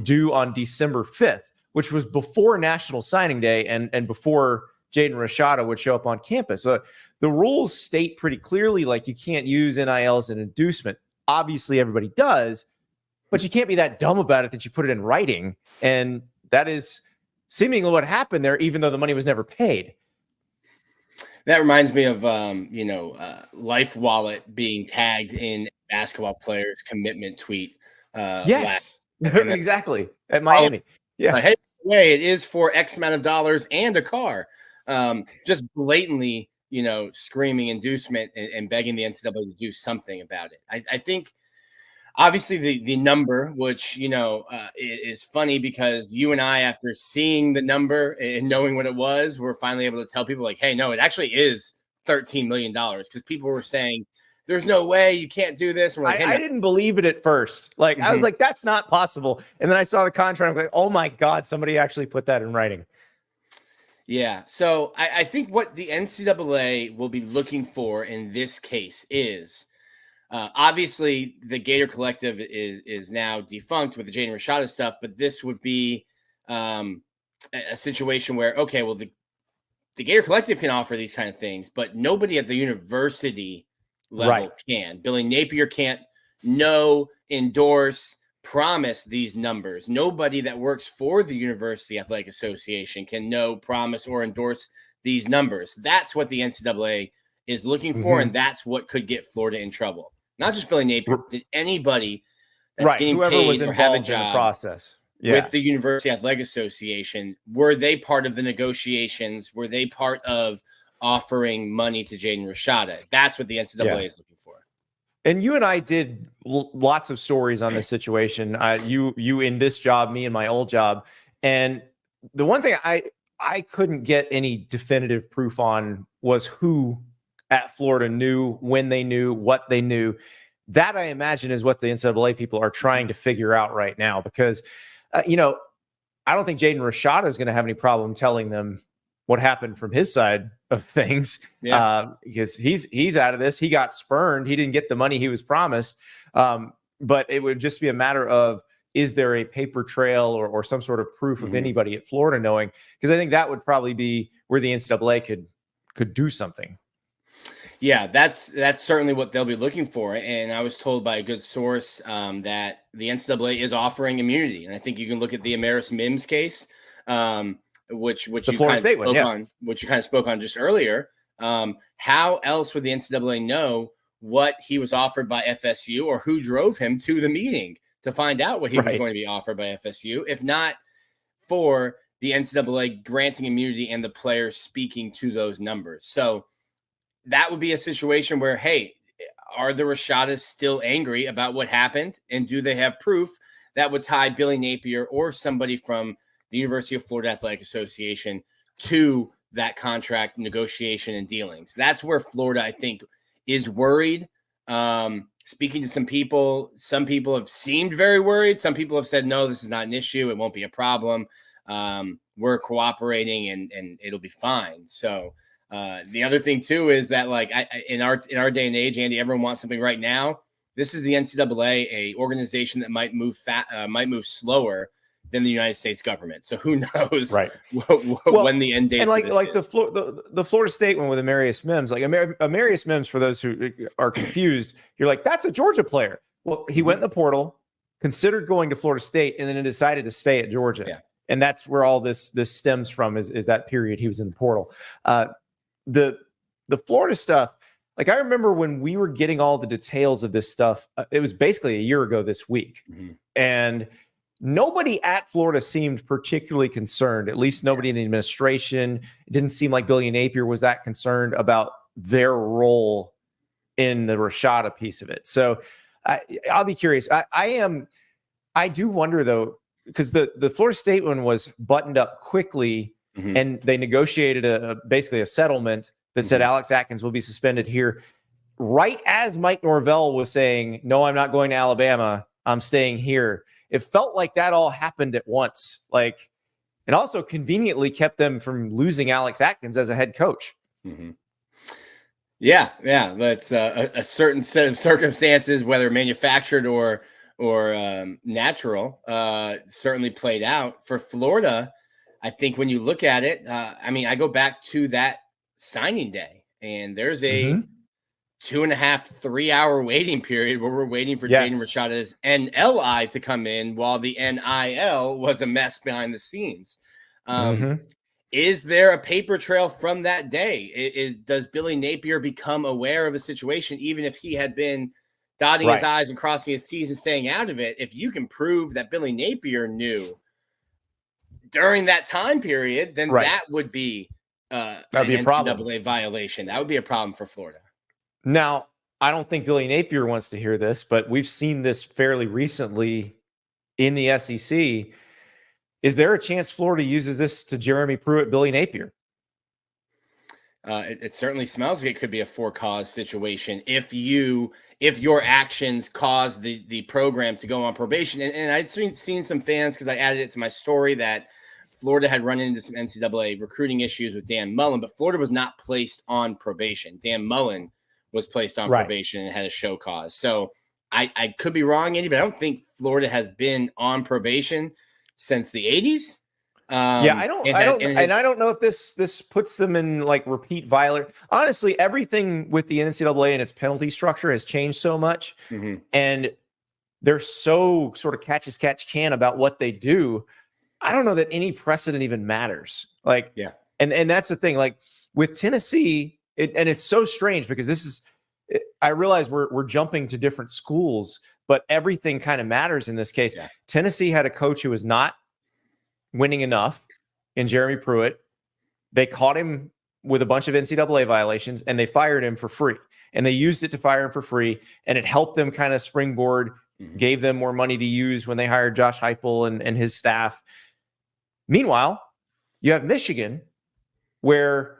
due on December 5th, which was before National Signing Day and before Jaden Rashada would show up on campus. So the rules state pretty clearly, you can't use NIL as an inducement. Obviously, everybody does, but you can't be that dumb about it that you put it in writing. And that is seemingly what happened there, even though the money was never paid. That reminds me of, Life Wallet being tagged in basketball players' commitment tweet. Yes, exactly. At Miami. Yeah. Hey, way it is for X amount of dollars and a car. Just blatantly, screaming inducement and begging the NCAA to do something about it. I think obviously the number, which, is funny because you and I, after seeing the number and knowing what it was, we're finally able to tell people hey, no, it actually is $13 million, because people were saying there's no way, you can't do this. And we're I didn't believe it at first. I was like, that's not possible. And then I saw the contract. I'm like, oh my God, somebody actually put that in writing. Yeah. So I think what the NCAA will be looking for in this case is, obviously the Gator Collective is now defunct with the Jaden Rashada stuff, but this would be a situation where, okay, well, the Gator Collective can offer these kind of things, but nobody at the university level can. Billy Napier can't endorse, promise these numbers. Nobody that works for the University Athletic Association can promise, or endorse these numbers. That's what the NCAA is looking for, and that's what could get Florida in trouble. Not just Billy Napier, anybody that's getting whoever paid was or have a involved in the job. process. with the University Athletic Association. Were they part of the negotiations? Were they part of offering money to Jaden Rashada? That's what the NCAA is looking for. And you and I did lots of stories on this situation. You in this job, me in my old job. And the one thing I couldn't get any definitive proof on was who at Florida knew, when they knew, what they knew. That, I imagine, is what the NCAA people are trying to figure out right now, because, I don't think Jaden Rashada is going to have any problem telling them what happened from his side of things, because he's out of this. He got spurned. He didn't get the money he was promised. But it would just be a matter of, is there a paper trail or some sort of proof of anybody at Florida knowing? Because I think that would probably be where the NCAA could do something. Yeah, that's certainly what they'll be looking for. And I was told by a good source that the NCAA is offering immunity. And I think you can look at the Amaris Mims case, which you kind of spoke on just earlier. How else would the NCAA know what he was offered by FSU, or who drove him to the meeting to find out what he was going to be offered by FSU, if not for the NCAA granting immunity and the players speaking to those numbers? So that would be a situation where, hey, are the Rashadas still angry about what happened? And do they have proof that would tie Billy Napier or somebody from the University of Florida Athletic Association to that contract negotiation and dealings? That's where Florida, I think, is worried. Speaking to some people have seemed very worried. Some people have said, no, this is not an issue. It won't be a problem. We're cooperating and it'll be fine. So the other thing too is that, like, in our day and age, Andy, everyone wants something right now. This is the NCAA, a organization that might move slower than the United States government. So who knows when the end date and like is. the Florida State one with Amarius Mims, like Amarius Mims, for those who are confused, you're like, that's a Georgia player. Well, he went in the portal, considered going to Florida State, and then decided to stay at Georgia. Yeah. And that's where all this stems from, is that period he was in the portal. The Florida stuff, like, I remember when we were getting all the details of this stuff, it was basically a year ago this week. And nobody at Florida seemed particularly concerned, at least nobody in the administration. It didn't seem like Billy Napier was that concerned about their role in the Rashada piece of it. So I'll be curious. I do wonder, though, because the Florida State one was buttoned up quickly, and they negotiated basically a settlement that said Alex Atkins will be suspended here. Right as Mike Norvell was saying, no, I'm not going to Alabama, I'm staying here. It felt like that all happened at once. Like, it also conveniently kept them from losing Alex Atkins as a head coach. Yeah. That's a certain set of circumstances, whether manufactured or natural, certainly played out for Florida. I think when you look at it, I go back to that signing day, and there's a 2.5, 3 hour waiting period where we're waiting for Jaden Rashada's NLI to come in, while the NIL was a mess behind the scenes. Is there a paper trail from that day? Does Billy Napier become aware of a situation, even if he had been dotting his I's and crossing his T's and staying out of it? If you can prove that Billy Napier knew during that time period, then that would be an NCAA violation. That would be a problem for Florida. Now, I don't think Billy Napier wants to hear this, but we've seen this fairly recently in the SEC. Is there a chance Florida uses this to Jeremy Pruitt, Billy Napier? It certainly smells like it could be a for-cause situation if your actions cause the program to go on probation. And I'd seen some fans, because I added it to my story, that Florida had run into some NCAA recruiting issues with Dan Mullen, but Florida was not placed on probation. Dan Mullen was placed on probation and had a show cause. So I could be wrong, Andy, but I don't think Florida has been on probation since the 80s. I don't know if this puts them in like repeat violation. Honestly, everything with the NCAA and its penalty structure has changed so much, and they're so sort of catch as catch can about what they do. I don't know that any precedent even matters. And that's the thing. Like with Tennessee, it's so strange, because I realize we're jumping to different schools, but everything kind of matters in this case. Yeah. Tennessee had a coach who was not winning enough in Jeremy Pruitt. They caught him with a bunch of NCAA violations, and they fired him for free. And they used it to fire him for free, and it helped them kind of springboard, gave them more money to use when they hired Josh Heupel and his staff. Meanwhile, you have Michigan, where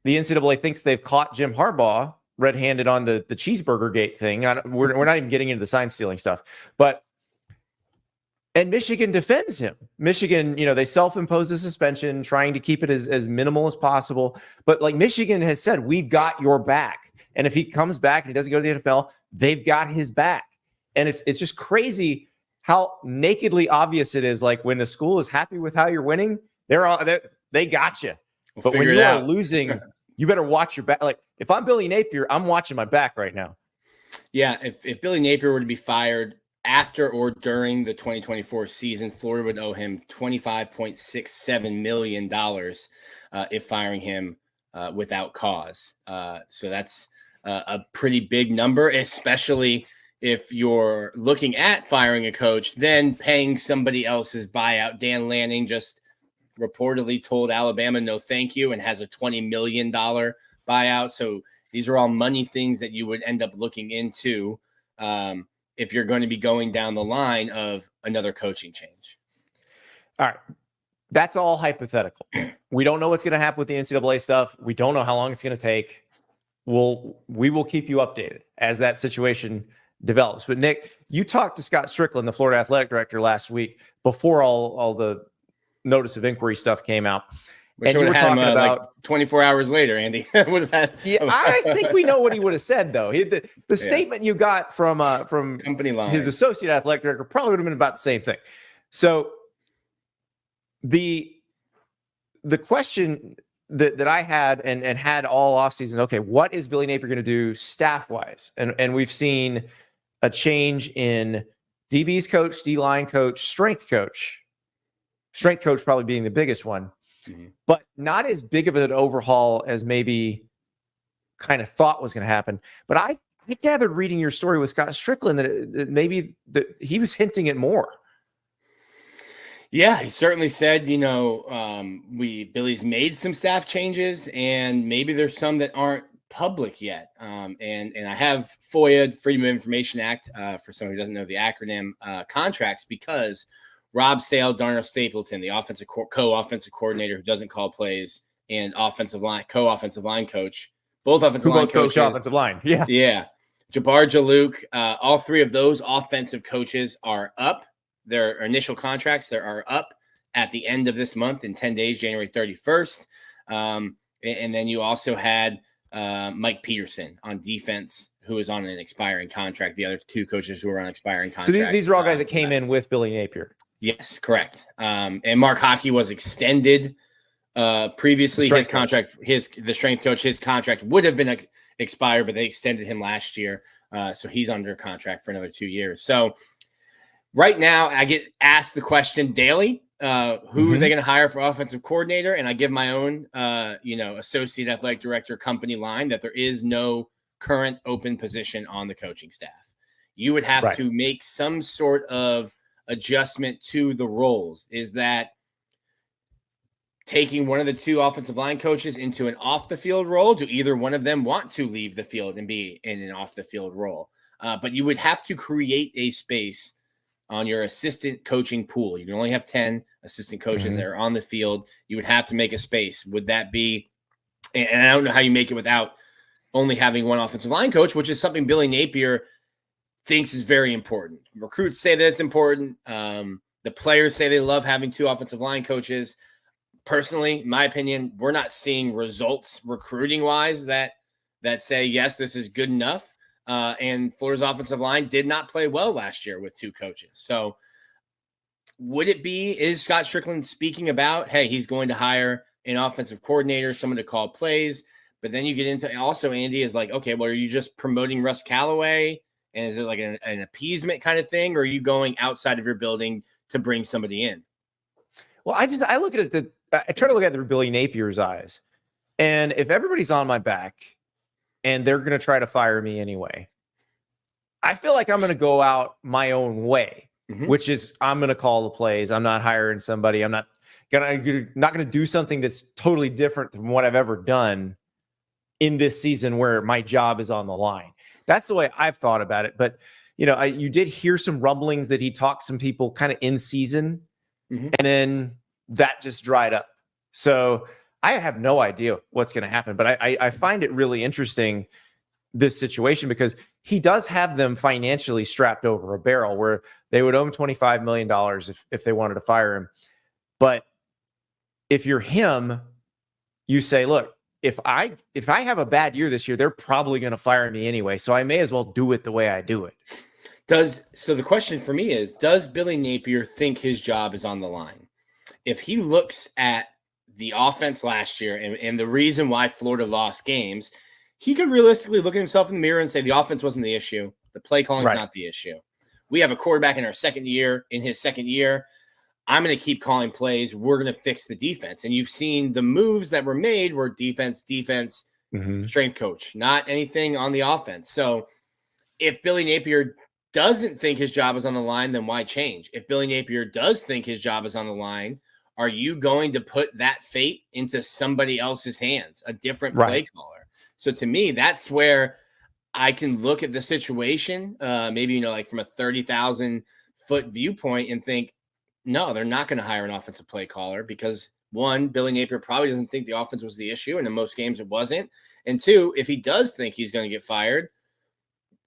the NCAA thinks they've caught Jim Harbaugh red-handed on the cheeseburger gate thing. We're not even getting into the sign stealing stuff, and Michigan defends him. Michigan, they self-impose the suspension, trying to keep it as minimal as possible. But like Michigan has said, we've got your back. And if he comes back and he doesn't go to the NFL, they've got his back. And it's just crazy how nakedly obvious it is. Like when a school is happy with how you're winning, they got you. But when you are losing, you better watch your back. Like if I'm Billy Napier, I'm watching my back right now. Yeah, if Billy Napier were to be fired after or during the 2024 season, Florida would owe him $25.67 million if firing him without cause. So that's a pretty big number, especially if you're looking at firing a coach, then paying somebody else's buyout. Dan Lanning just reportedly told Alabama no thank you and has a $20 million buyout. So these are all money things that you would end up looking into if you're going to be going down the line of another coaching change. All right. That's all hypothetical. We don't know what's going to happen with the NCAA stuff. We don't know how long it's going to take. We will keep you updated as that situation develops. But Nick, you talked to Scott Strickland, the Florida athletic director, last week before all the notice of inquiry stuff came out. And you were talking about like 24 hours later, Andy. I think we know what he would have said, though. The statement you got from company line, his associate athletic director, probably would have been about the same thing. So the question that I had and had all offseason, okay, what is Billy Napier going to do staff-wise? And we've seen a change in DB's coach, D-line coach, strength coach. Strength coach probably being the biggest one. But not as big of an overhaul as maybe kind of thought was going to happen. But I gathered reading your story with Scott Strickland that maybe he was hinting at more. Yeah, he certainly said, Billy's made some staff changes, and maybe there's some that aren't public yet. And I have FOIA, Freedom of Information Act, for someone who doesn't know the acronym, contracts, because Rob Sale, Darnell Stapleton, the co-offensive coordinator who doesn't call plays, and co-offensive line coach, both offensive line coaches. Offensive line, yeah. Yeah. Jabbar Jalouk, all three of those offensive coaches are up. Their initial contracts are up at the end of this month in 10 days, January 31st. And then you also had Mike Peterson on defense, who is on an expiring contract. The other two coaches who are on expiring contracts. So these are all guys that came in with Billy Napier. Yes, correct. And Mark Hockey was extended previously. His contract, the strength coach, his contract would have been expired, but they extended him last year. So he's under contract for another 2 years. So right now I get asked the question daily, who are they going to hire for offensive coordinator? And I give my own, associate athletic director company line that there is no current open position on the coaching staff. You would have to make some sort of adjustment to the roles. Is that taking one of the two offensive line coaches into an off the field role? Do either one of them want to leave the field and be in an off the field role? But you would have to create a space on your assistant coaching pool. You can only have 10 assistant coaches that are on the field. You would have to make a space. Would that be, and I don't know how you make it without only having one offensive line coach, which is something Billy Napier thinks is very important. Recruits say that it's important. The players say they love having two offensive line coaches. Personally, in my opinion, we're not seeing results recruiting wise that say, yes, this is good enough. And Florida's offensive line did not play well last year with two coaches. So is Scott Strickland speaking about, hey, he's going to hire an offensive coordinator, someone to call plays, but then you get into also, Andy, is like, okay, well, are you just promoting Russ Callaway? And is it like an appeasement kind of thing? Or are you going outside of your building to bring somebody in? Well, I look at it, I try to look at it through Billy Napier's eyes. And if everybody's on my back and they're going to try to fire me anyway, I feel like I'm going to go out my own way, which is I'm going to call the plays. I'm not hiring somebody. I'm not going to do something that's totally different from what I've ever done in this season where my job is on the line. That's the way I've thought about it. But, you did hear some rumblings that he talked some people kind of in season, and then that just dried up. So I have no idea what's going to happen, but I find it really interesting, this situation, because he does have them financially strapped over a barrel where they would owe him $25 million if they wanted to fire him. But if you're him, you say, look, if I have a bad year this year, they're probably going to fire me anyway. So I may as well do it the way I do it. So the question for me is, does Billy Napier think his job is on the line? If he looks at the offense last year and the reason why Florida lost games, he could realistically look at himself in the mirror and say the offense wasn't the issue. The play calling is not the issue. We have a quarterback in his second year. I'm going to keep calling plays. We're going to fix the defense. And you've seen the moves that were made were defense, strength coach, not anything on the offense. So if Billy Napier doesn't think his job is on the line, then why change? If Billy Napier does think his job is on the line, are you going to put that fate into somebody else's hands, a different play caller? So to me, that's where I can look at the situation, maybe, like from a 30,000 foot viewpoint and think, no, they're not going to hire an offensive play caller because, one, Billy Napier probably doesn't think the offense was the issue, and in most games it wasn't. And two, if he does think he's going to get fired,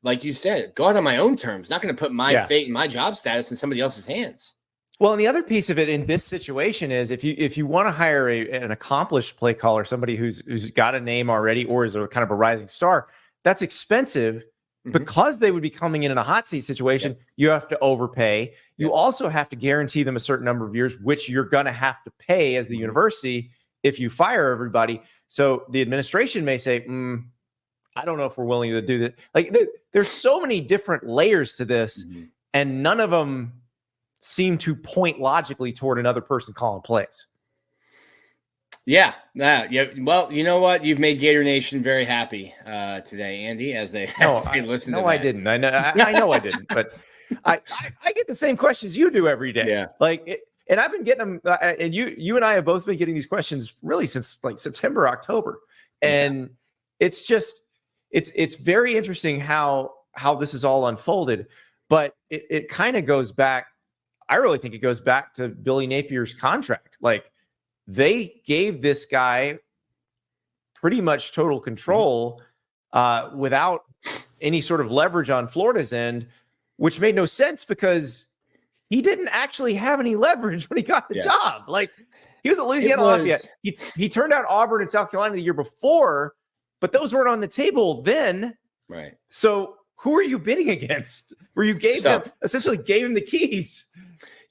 like you said, go out on my own terms. Not going to put my fate and my job status in somebody else's hands. Well, and the other piece of it in this situation is if you want to hire an accomplished play caller, somebody who's got a name already or is a kind of a rising star, that's expensive. Because they would be coming in a hot seat situation. You have to overpay. You also have to guarantee them a certain number of years, which you're going to have to pay as the university if you fire everybody. So the administration may say, I don't know if we're willing to do that. Like there's so many different layers to this, and none of them seem to point logically toward another person calling plays. Yeah. Well, you know what? You've made Gator Nation very happy today, Andy, as they listen to that. I didn't. I know I didn't, but I get the same questions you do every day. Yeah. And I've been getting them, and you and I have both been getting these questions really since like September, October. And it's just, it's very interesting how this is all unfolded, but it kind of goes back. I really think it goes back to Billy Napier's contract. Like, they gave this guy pretty much total control without any sort of leverage on Florida's end, which made no sense because he didn't actually have any leverage when he got the job. Like, he was at Louisiana Lafayette. He turned out Auburn and South Carolina the year before, but those weren't on the table then. Right. So who are you bidding against? Where you essentially gave him the keys.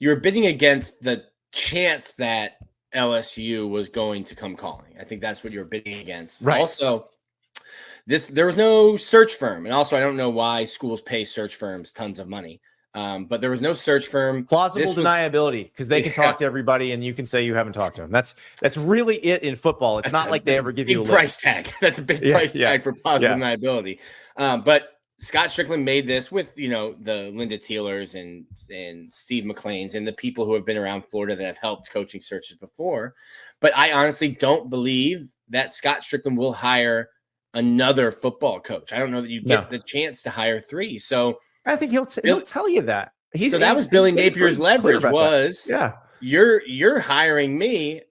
You were bidding against the chance that LSU was going to come calling. I think that's what you're bidding against. Right. Also, there was no search firm. And also, I don't know why schools pay search firms tons of money. But there was no search firm. Plausible deniability, because they can talk to everybody and you can say you haven't talked to them. That's really it in football. It's not like they ever give you a price tag. That's a big price tag for plausible deniability. But Scott Strickland made this with, the Linda Teelers and Steve McLean's and the people who have been around Florida that have helped coaching searches before. But I honestly don't believe that Scott Strickland will hire another football coach. I don't know that you get the chance to hire three. So I think he'll tell you that. That was Billy Napier's leverage was, you're hiring me.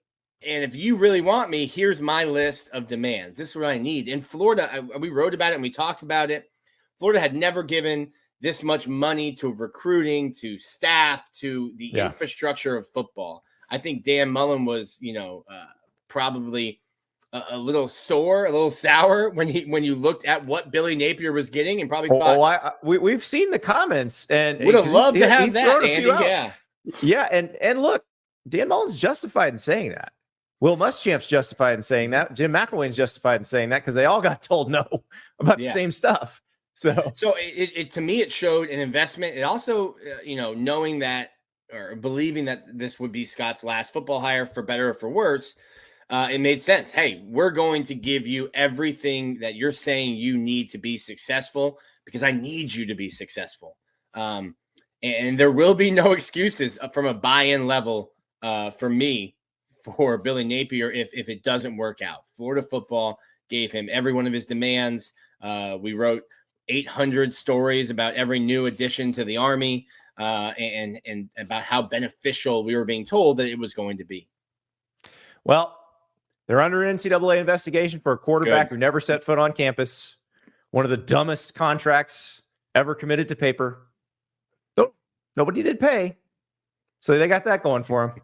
And if you really want me, here's my list of demands. This is what I need. In Florida, we wrote about it and we talked about it. Florida had never given this much money to recruiting, to staff, to the infrastructure of football. I think Dan Mullen was, probably a little sore, a little sour when you looked at what Billy Napier was getting, and probably thought, we've seen the comments and would have loved to have that, Andy. And look, Dan Mullen's justified in saying that. Will Muschamp's justified in saying that. Jim McElwain's justified in saying that because they all got told no about the same stuff. So it to me, it showed an investment. It also, knowing that or believing that this would be Scott's last football hire, for better or for worse, it made sense. Hey, we're going to give you everything that you're saying you need to be successful. because I need you to be successful. And there will be no excuses from a buy-in level for me for Billy Napier if it doesn't work out. Florida football gave him every one of his demands. We wrote 800 stories about every new addition to the Army and about how beneficial we were being told that it was going to be. Well, they're under an NCAA investigation for a quarterback who never set foot on campus. One of the dumbest contracts ever committed to paper. So nobody did pay. So they got that going for them.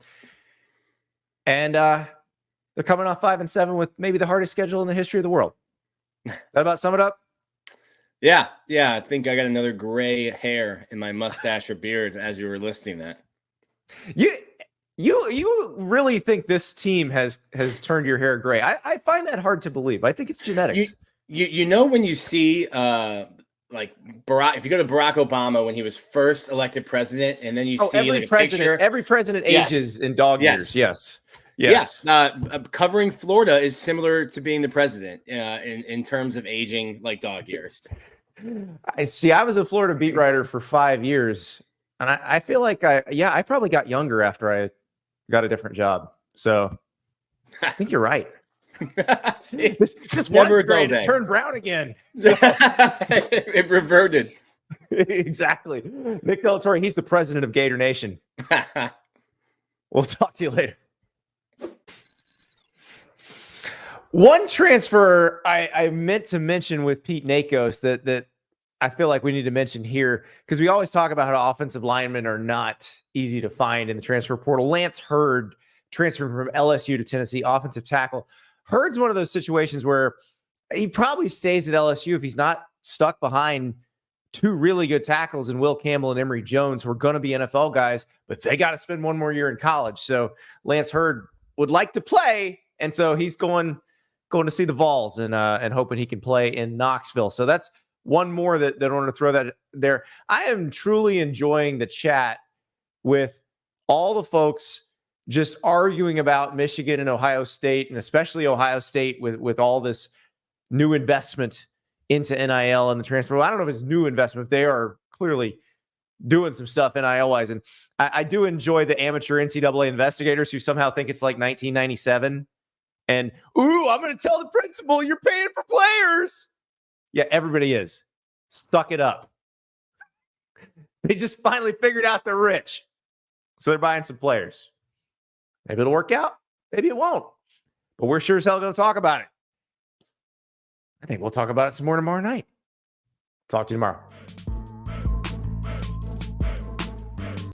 And they're coming off 5-7 with maybe the hardest schedule in the history of the world. That about sum it up? Yeah. I think I got another gray hair in my mustache or beard as you were listing that. You really think this team has turned your hair gray? I find that hard to believe. I think it's genetics. You know when you see like Barack, if you go to Barack Obama when he was first elected president, and then you see every like president, every president ages in dog years. Yes. Covering Florida is similar to being the president in terms of aging like dog years. I see. I was a Florida beat writer for 5 years, and I feel like I probably got younger after I got a different job. So I think you're right. See, this one's great. It turned brown again. So. It reverted. Exactly. Nick Torre, he's the president of Gator Nation. We'll talk to you later. One transfer I meant to mention with Pete Nakos that I feel like we need to mention here, because we always talk about how offensive linemen are not easy to find in the transfer portal. Lance Hurd transferred from LSU to Tennessee, offensive tackle. Hurd's one of those situations where he probably stays at LSU if he's not stuck behind two really good tackles in Will Campbell and Emory Jones, who are going to be NFL guys, but they got to spend one more year in college. So Lance Hurd would like to play, and so he's going to see the Vols and hoping he can play in Knoxville. So that's one more that I want to throw that there. I am truly enjoying the chat with all the folks just arguing about Michigan and Ohio State, and especially Ohio State with all this new investment into NIL and the transfer. Well, I don't know if it's new investment. They are clearly doing some stuff NIL-wise. And I do enjoy the amateur NCAA investigators who somehow think it's like 1997. And, I'm going to tell the principal you're paying for players. Yeah, everybody is. Suck it up. They just finally figured out they're rich. So they're buying some players. Maybe it'll work out. Maybe it won't. But we're sure as hell going to talk about it. I think we'll talk about it some more tomorrow night. Talk to you tomorrow.